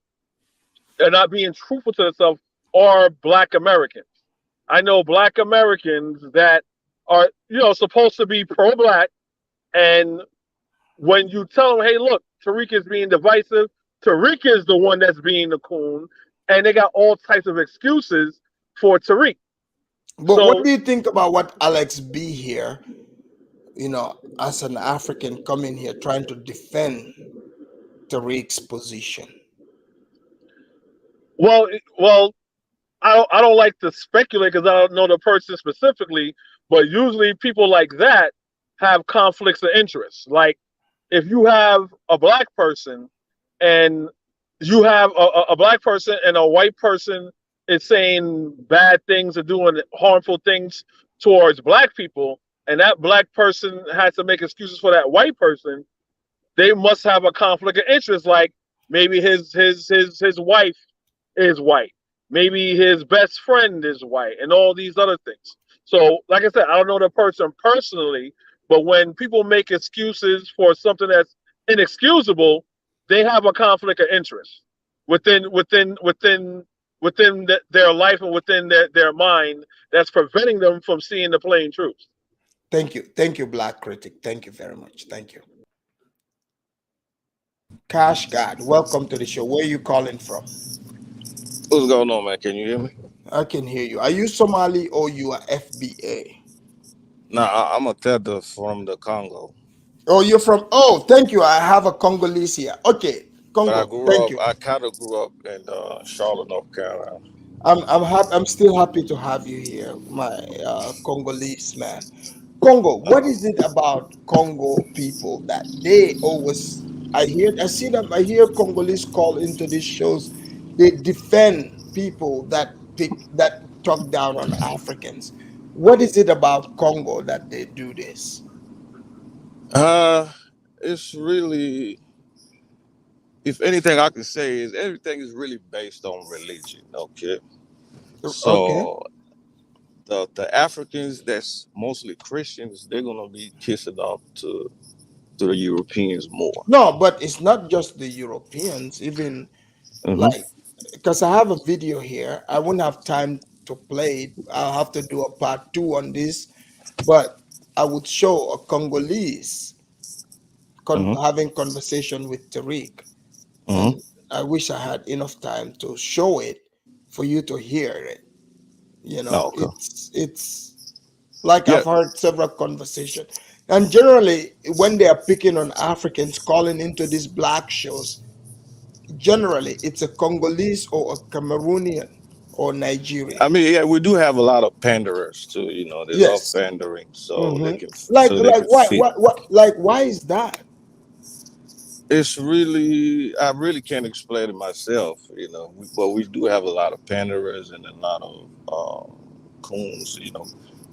they're not being truthful to themselves are Black Americans. I know Black Americans that are, supposed to be pro-Black, and when you tell them, hey, look, Tariq is being divisive, Tariq is the one that's being the coon, and they got all types of excuses for Tariq.
But what
So,
do you think about what Alex B here, as an African coming here trying to defend Tariq's position?
well, I don't like to speculate because I don't know the person specifically, but usually people like that have conflicts of interest. Like if you have a black person and you have a black person and a white person is saying bad things or doing harmful things towards black people, and that black person has to make excuses for that white person, they must have a conflict of interest. Like maybe his wife is white, maybe his best friend is white, and all these other things. So, like I said, I don't know the person personally, but when people make excuses for something that's inexcusable, they have a conflict of interest within their life and within their mind that's preventing them from seeing the plain truth.
Thank you, Black Critic. Thank you very much. Thank you. Cash God, welcome to the show. Where are you calling from?
What's going on, man? Can you hear me?
I can hear you. Are you Somali or you are FBA?
Nah, I'm a tether from the Congo,
Oh, you're from. Oh, thank you. I have a Congolese here. Okay,
but
Congo. Thank you.
I kind of grew up in Charlotte, North Carolina.
I'm still happy to have you here, my Congolese man. Congo, what is it about Congo people that they always? I hear Congolese call into these shows. They defend people that talk down on Africans. What is it about Congo that they do this?
Uh, it's really, if anything I can say is everything is really based on religion. Okay,
Okay.
so the Africans that's mostly Christians, they're gonna be kissing off to the Europeans more.
No, but it's not just the Europeans, even
Hmm.
like because I have a video here. I wouldn't have time to play it. I'll have to do a part two on this, but I would show a Congolese
Hmm.
having conversation with Tariq,
Hmm.
and I wish I had enough time to show it for you to hear it. You know,
Okay.
it's like
Yeah.
I've heard several conversations, and generally when they are picking on Africans calling into these black shows, generally it's a Congolese or a Cameroonian or Nigerian.
I mean, yeah, we do have a lot of panderers too. You know, they love
Yes.
pandering, so
Hmm.
they can
Like
fit.
why is that?
It's really, I really can't explain it myself. You know, but we do have a lot of panderers and a lot of coons. You know,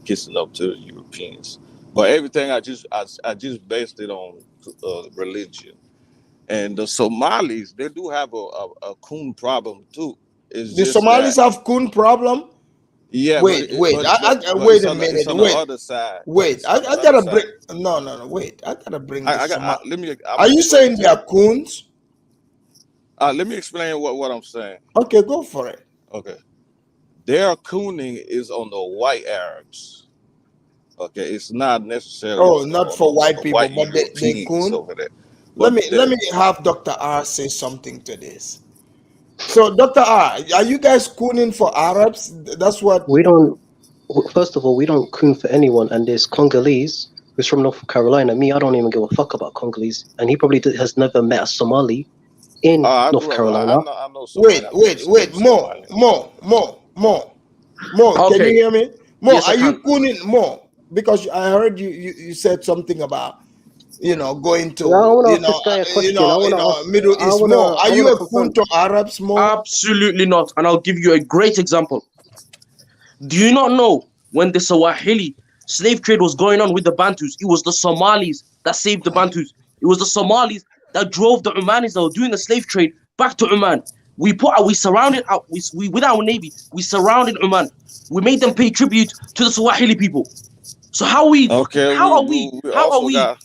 kissing up to the Europeans. But everything I just based it on religion. And the Somalis, they do have a coon problem too. It's
The
just
Somalis
that,
have coon problem.
yeah,
Wait, wait,
but
wait a minute.
it's on the
Wait,
other side.
wait.
It's on the
I
other
gotta bring.
side.
No. Wait, I gotta bring the Somali.
Let me. I'm
Are
gonna
you
explain
saying
to
they
you.
are coons?
Let me explain what I'm saying.
Okay, go for it.
Okay, their cooning is on the white Arabs. Okay, it's not necessarily
Oh, not for
on
white
the
people,
white
but they
Europeans
coon.
over there.
Let
But
me have Dr. R say something to this. So, Dr. R, are you guys cooning for Arabs? That's what.
We don't. First of all, we don't coon for anyone. And this Congolese who's from North Carolina. Me, I don't even give a fuck about Congolese, and he probably has never met a Somali in
I
North
grew up.
Carolina.
I know Somali. I've been
Wait.
studying Somali.
More. Can you
Okay.
hear me? More.
Yes, I
Are you
can.
cooning more? Because I heard you said something about going
Yeah, I
to
want to ask this guy a question. I want to ask.
Middle East more. Are
I
you
want to
a coon
confirm.
to Arabs more?
Absolutely not. And I'll give you a great example. Do you not know when the Swahili slave trade was going on with the Bantus, it was the Somalis that saved the Bantus. It was the Somalis that drove the Omanis that were doing the slave trade back to Oman. We surrounded we with our navy, we surrounded Oman. We made them pay tribute to the Swahili people. So
Okay, we
how are
also
we,
got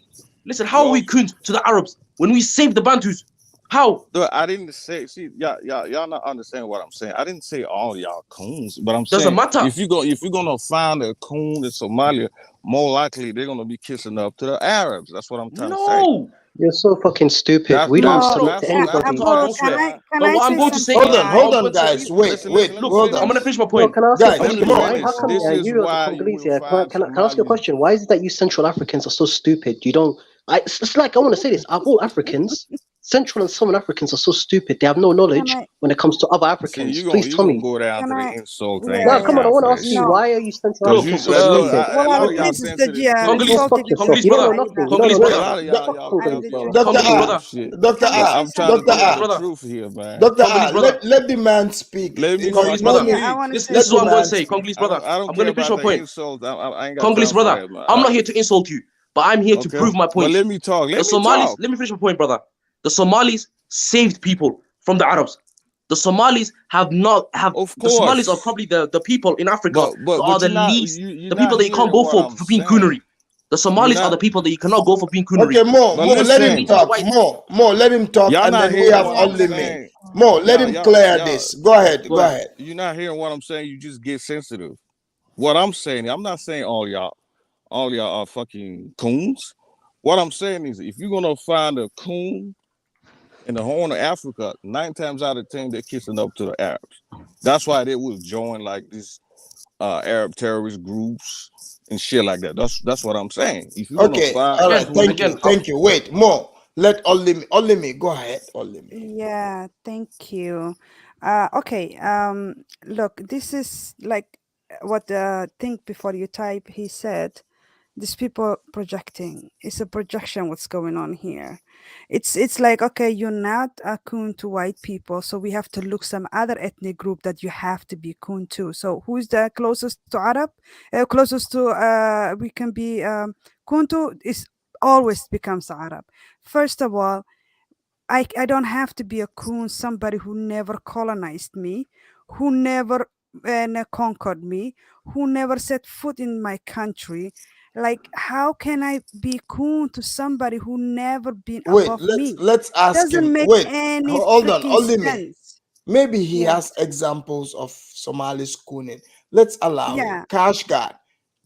listen,
we
how are we
also.
coons to the Arabs when we saved the Bantus? How?
Look, I didn't say. See, y'all not understand what I'm saying. I didn't say all y'all coons, but I'm
Doesn't
saying
matter.
if you're gonna find a coon in Somalia, more likely they're gonna be kissing up to the Arabs. That's what I'm trying to say.
No.
You're so fucking stupid. We don't
No,
submit to anybody.
Dr.
bro,
Don't
can
swear.
I can
But
I
what I'm
say
going to say
something,
is, what
Hold
I'm
guys?
going
on,
to say is,
guys. Wait,
Listen,
wait.
let me
look,
Hold
I'm
on.
going to
finish.
finish my
No,
point.
can I ask you a
Guys,
I'm going to
question?
finish my
more.
Why?
point.
How come?
This
Yeah,
is
you are the
why you
Congolese.
will
Yeah,
find
can I ask you a
Somalis.
question? Why is it that you Central Africans are so stupid? You don't. It's like I want to say this. Are all Africans, Central and Southern Africans, are so stupid? They have no
Can
knowledge
I
when it comes to other
See,
Africans. Please
you
tell
gonna
me.
go down
can
to the
I
insults. I ain't
No,
got
come on. I
time
yeah.
want
for
to
that
ask you.
shit.
No.
Why are you Central
Cause
Look,
Africans so stupid?
Well,
a lot
I'm
of y'all
this is the
sensitive.
G. I'm
Go
Congolese,
fuck
insulting
yourself.
Congolese
You
people
don't know
brother,
like
nothing.
that.
You don't know
Congolese
Yeah, a
brother,
nothing.
lot of
Fuck
I'm
Congolese,
the
bro.
Dr.
Congolese
R.
brother,
shit.
Dr.
Can I
R.
say
I'm trying to
Dr.
something?
bring out
Congolese
the
R.
brother,
truth here, man.
Dr.
Congolese
R.
brother,
Let the man speak
Let me
because
Congolese
speak.
no
brother.
need.
I want to
This
say
Let
is what
the
I'm going
something.
to
man
say.
speak.
Congolese brother,
I don't
I'm going
care
to finish
about
my
the
point.
insults. I ain't got
Congolese
time for
brother,
that, man.
I'm not here to insult you, but I'm here to
Okay,
prove my
but
point.
let me talk.
The
Let me
Somalis,
talk.
let me finish my point, brother. The Somalis saved people from the Arabs. The Somalis have not have
Of
the Somalis are
course,
probably the people in Africa that are
but
the least,
you're
the
not
people that you can't
hearing
go
what I'm
for being
saying.
coonery. The
You're
Somalis are
not.
the people that you cannot go for being coonery.
Okay, more,
But
more. Let
Saving
him
listen,
people's
talk.
wife.
More. Let him talk,
y'all
and
not
then we
hearing
have
what I'm
only
Yeah.
me.
saying.
More. Let him clear
Y'all.
this. Go ahead.
Go
Go
ahead.
ahead.
You're not hearing what I'm saying. You just get sensitive. What I'm saying, I'm not saying all y'all are fucking coons. What I'm saying is, if you're gonna find a coon in the Horn of Africa, 9 times out of 10 they're kissing up to the Arabs. That's why they will join like these Arab terrorist groups and shit like that. That's what I'm saying. If you're gonna
Okay.
find
All
a
right.
Again,
Thank
coon,
you.
again,
Thank you. Wait. More. Let only me. Go ahead. Only me.
Yeah, thank you. Okay, look, this is like what think before you type, he said. These people projecting. It's a projection what's going on here. It's like, okay, you're not a coon to white people, so we have to look some other ethnic group that you have to be coon to. So who's the closest to Arab? Closest to we can be coon to is always becomes Arab. First of all, I don't have to be a coon, somebody who never colonized me, who never conquered me, who never set foot in my country. Like, how can I be coon to somebody who never been
Wait.
above me?
Let's ask
Doesn't
him.
make
Wait.
any
Hold on.
freaking
Only me.
sense.
Maybe he
Yeah,
has examples of Somali schooning. Let's allow him.
yeah.
Cash God,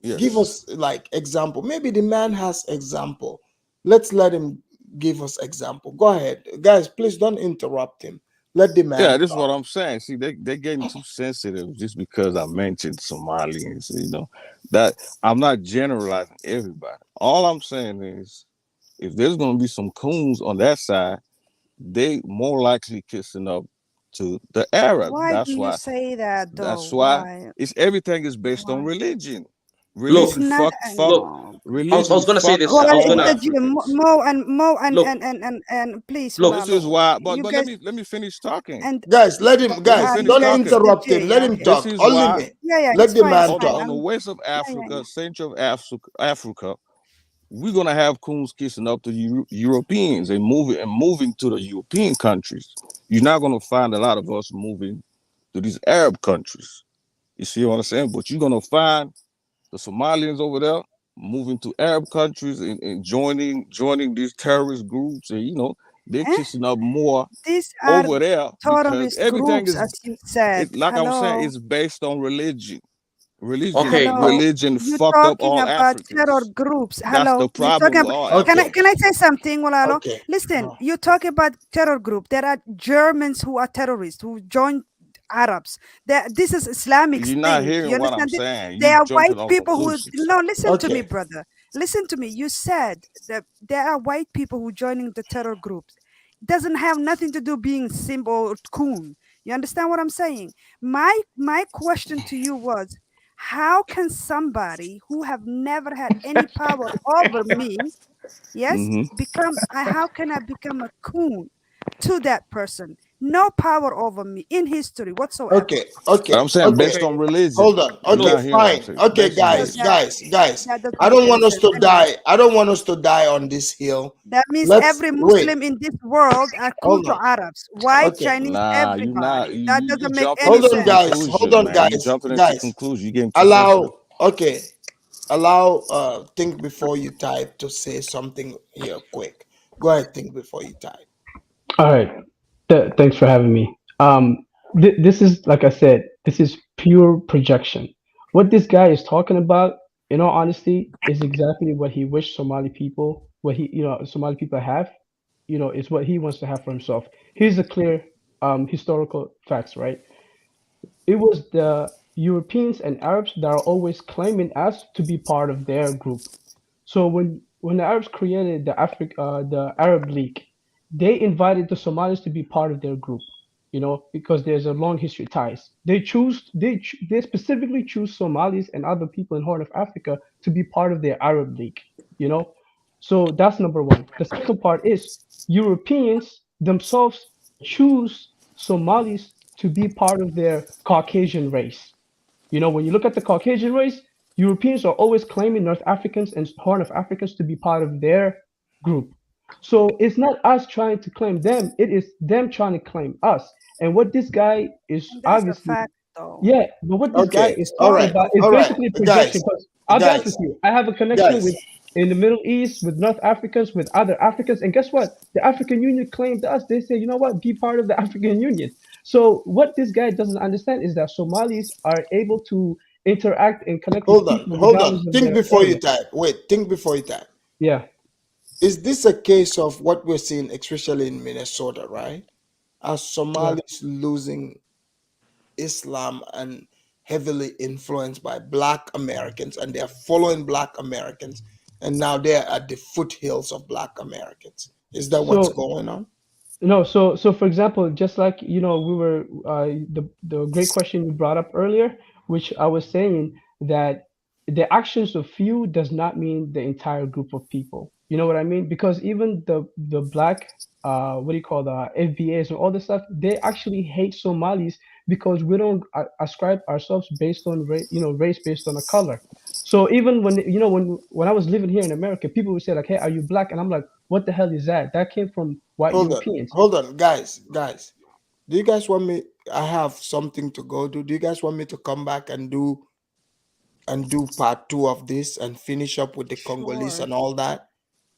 give
yes.
us like example. Maybe the man has example. Let's let him give us example. Go ahead, guys. Please don't interrupt him. Let the man
Yeah, this is
talk.
what I'm saying. See, they're getting too sensitive just because I mentioned Somalians. That I'm not generalizing everybody. All I'm saying is, if there's gonna be some coons on that side, they more likely kissing up to the Arabs.
Why do you say that
That's
though?
why
Why?
it's everything is based on
Why?
religion.
It's
Look,
Religion
not.
fuck
look.
No.
I was
religion
gonna say
fucked
this.
Well,
I was
all
gonna
Africans.
Mo and
look,
please,
look.
This is
Malalo,
why,
you
but
guys
let me finish talking.
and
Guys, let him.
Let me
Guys,
finish
you
don't
guys
talking.
the
interrupt him.
J,
Let
yeah,
him
okay,
This
talk.
is
Only
why
me.
yeah,
Let the man
on
talk.
the west of
yeah,
Africa,
yeah.
central of Africa, we're gonna have coons kissing up to Europeans and moving to the European countries. You're not gonna find a lot of us moving to these Arab countries. You see what I'm saying? But you're gonna find the Somalians over there moving to Arab countries and joining these terrorist groups, and they're
Eh?
kissing up more
These are
over there because
terrorist
everything
groups,
is
as you said.
it like I'm saying,
Hello,
it's based on religion.
Okay,
Religion
you
fucked up
talking
all
about terror
Africans.
groups.
That's the
Hello, you talking
problem with
about,
all
Okay.
can I
Africans.
say something, Walalo?
Okay.
Listen, you talk about terror group. There are Germans who are terrorists who join Arabs. This is Islamic
You're not
State. You
hearing what I'm
understand?
saying.
There
You
are
jumping
white
on
people who
conclusions.
no. Listen to me,
Okay.
brother. Listen to me. You said that there are white people who joining the terror groups. Doesn't have nothing to do being simple or coon. You understand what I'm saying? My question to you was, how can somebody who have never had any power over me, yes,
Hmm
become how can I become a coon to that person? No power over me in history whatsoever.
Okay. Okay.
I'm saying
Okay.
based
okay.
on religion.
Hold on.
You're
Okay.
Look,
not hearing what I'm
Fine.
saying.
Okay,
Based on
So
guys.
religion.
Guys.
that doesn't
I
make
don't
any
want us
sense.
to
Anyways,
die. I don't want us to die on this hill.
that means
Let's
every
wait.
Muslim in this world are coon
Hold
to
on.
Arabs, white,
Okay.
Chinese,
Nah, you not.
everybody. That
You
doesn't make
jumping
any
Hold on,
into
sense.
guys. Hold
conclusion,
on,
man. You
guys.
jumping into
Guys.
conclusion. You getting too sensitive.
Allow. Okay. Allow. Think before you type to say something here quick. Go ahead. Think before you type.
All right. Thanks for having me. This is, like I said, this is pure projection. What this guy is talking about, in all honesty, is exactly what he wished Somali people, what Somali people have, is what he wants to have for himself. Here's the clear historical facts, right? It was the Europeans and Arabs that are always claiming us to be part of their group. So when the Arabs created the Arab League, they invited the Somalis to be part of their group, because there's a long history ties. They specifically choose Somalis and other people in Horn of Africa to be part of their Arab League, you know. So that's number one. The second part is Europeans themselves choose Somalis to be part of their Caucasian race. When you look at the Caucasian race, Europeans are always claiming North Africans and Horn of Africans to be part of their group. So it's not us trying to claim them, it is them trying to claim us. And what this guy is
And that's a
obviously,
fact, though.
yeah, but what this guy
Okay.
is
All
talking
right.
about is
All right.
basically projection.
Guys.
Because I'll be honest with
Guys.
you, I have a connection
Guys.
with in the Middle East with North Africans, with other Africans, and guess what? The African Union claimed us. They say, you know what, be part of the African Union. So what this guy doesn't understand is that Somalis are able to interact and connect with
Hold on.
people
Hold on.
regardless of
Think
their
before you
area.
type. Wait. Think before you type.
Yeah.
Is this a case of what we're seeing, especially in Minnesota, right? Are
Yeah.
Somalis losing Islam and heavily influenced by Black Americans, and they're following Black Americans, and now they're at the foothills of Black Americans? Is that what's
So
going on?
no, so for example, just like we were the great question you brought up earlier, which I was saying that the actions of few does not mean the entire group of people. You know what I mean? Because even the black what do you call the FBAs and all this stuff, they actually hate Somalis because we don't ascribe ourselves based on race based on a color. So even when I was living here in America, people would say like, "Hey, are you black?" And I'm like, "What the hell is that?" That came from white Europeans.
Hold on, guys. Do you guys want me? I have something to go do. Do you guys want me to come back and do part two of this and finish up with the Congolese
Sure.
and all that?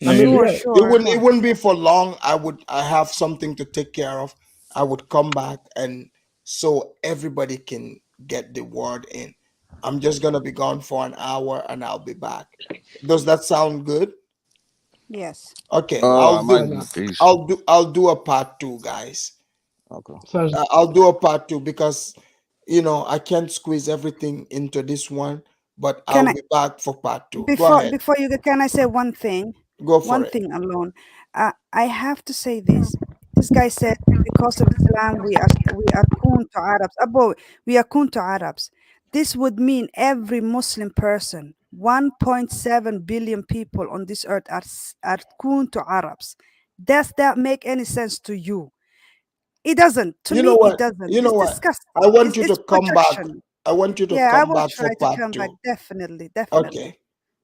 I mean,
Maybe.
Sure,
yeah,
It
sure.
wouldn't it
fine.
wouldn't be for long. I have something to take care of. I would come back, and so everybody can get the word in. I'm just gonna be gone for an hour and I'll be back. Does that sound good?
Yes.
Okay,
Yeah,
I
why
might be
not?
peace.
I'll do a part two, guys.
Okay.
Sounds
I'll do a part 2 because I can't squeeze everything into this one, but
Can
I'll
I
be back for part 2. Go
before
ahead.
you go, can I say one thing?
Go for
One
it.
thing alone. I have to say this. This guy said because of Islam we are kun to Arabs. We are kun to Arabs. This would mean every Muslim person, 1.7 billion people on this earth are kun to Arabs. Does that make any sense to you? It doesn't. To
You know
me, it
what?
doesn't.
You know
It's
what?
disgusting.
I want you to
It's
come back.
projection.
I want you to
Yeah, I
come
will
back for
try to
part
come back.
2.
Definitely, definitely.
Okay.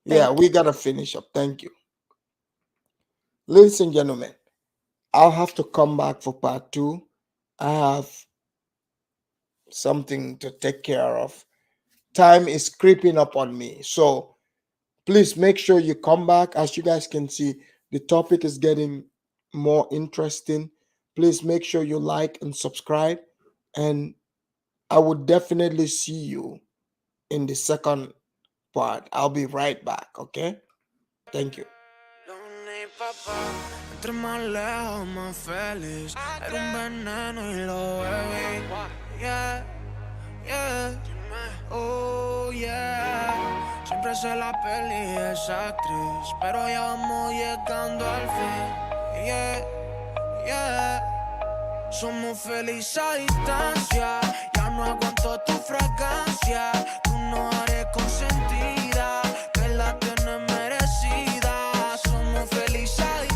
Yeah,
Thank
we
you.
got to finish up. Thank you. Ladies and gentlemen, I'll have to come back for part 2. I have something to take care of. Time is creeping up on me. So please make sure you come back. As you guys can see, the topic is getting more interesting. Please make sure you like and subscribe. And I would definitely see you in the second part. I'll be right back, okay? Thank you.
Entre más lejos, más feliz. Era un veneno y lo bebí. Yeah, yeah. Oh, yeah. Siempre sé la peli esa actriz, pero ya vamos llegando al fin. Yeah, yeah. Somos felices a distancia. Ya no aguanto tu fragancia. Tú no eres consentida, que la tienes merecida. Somos felices a distancia.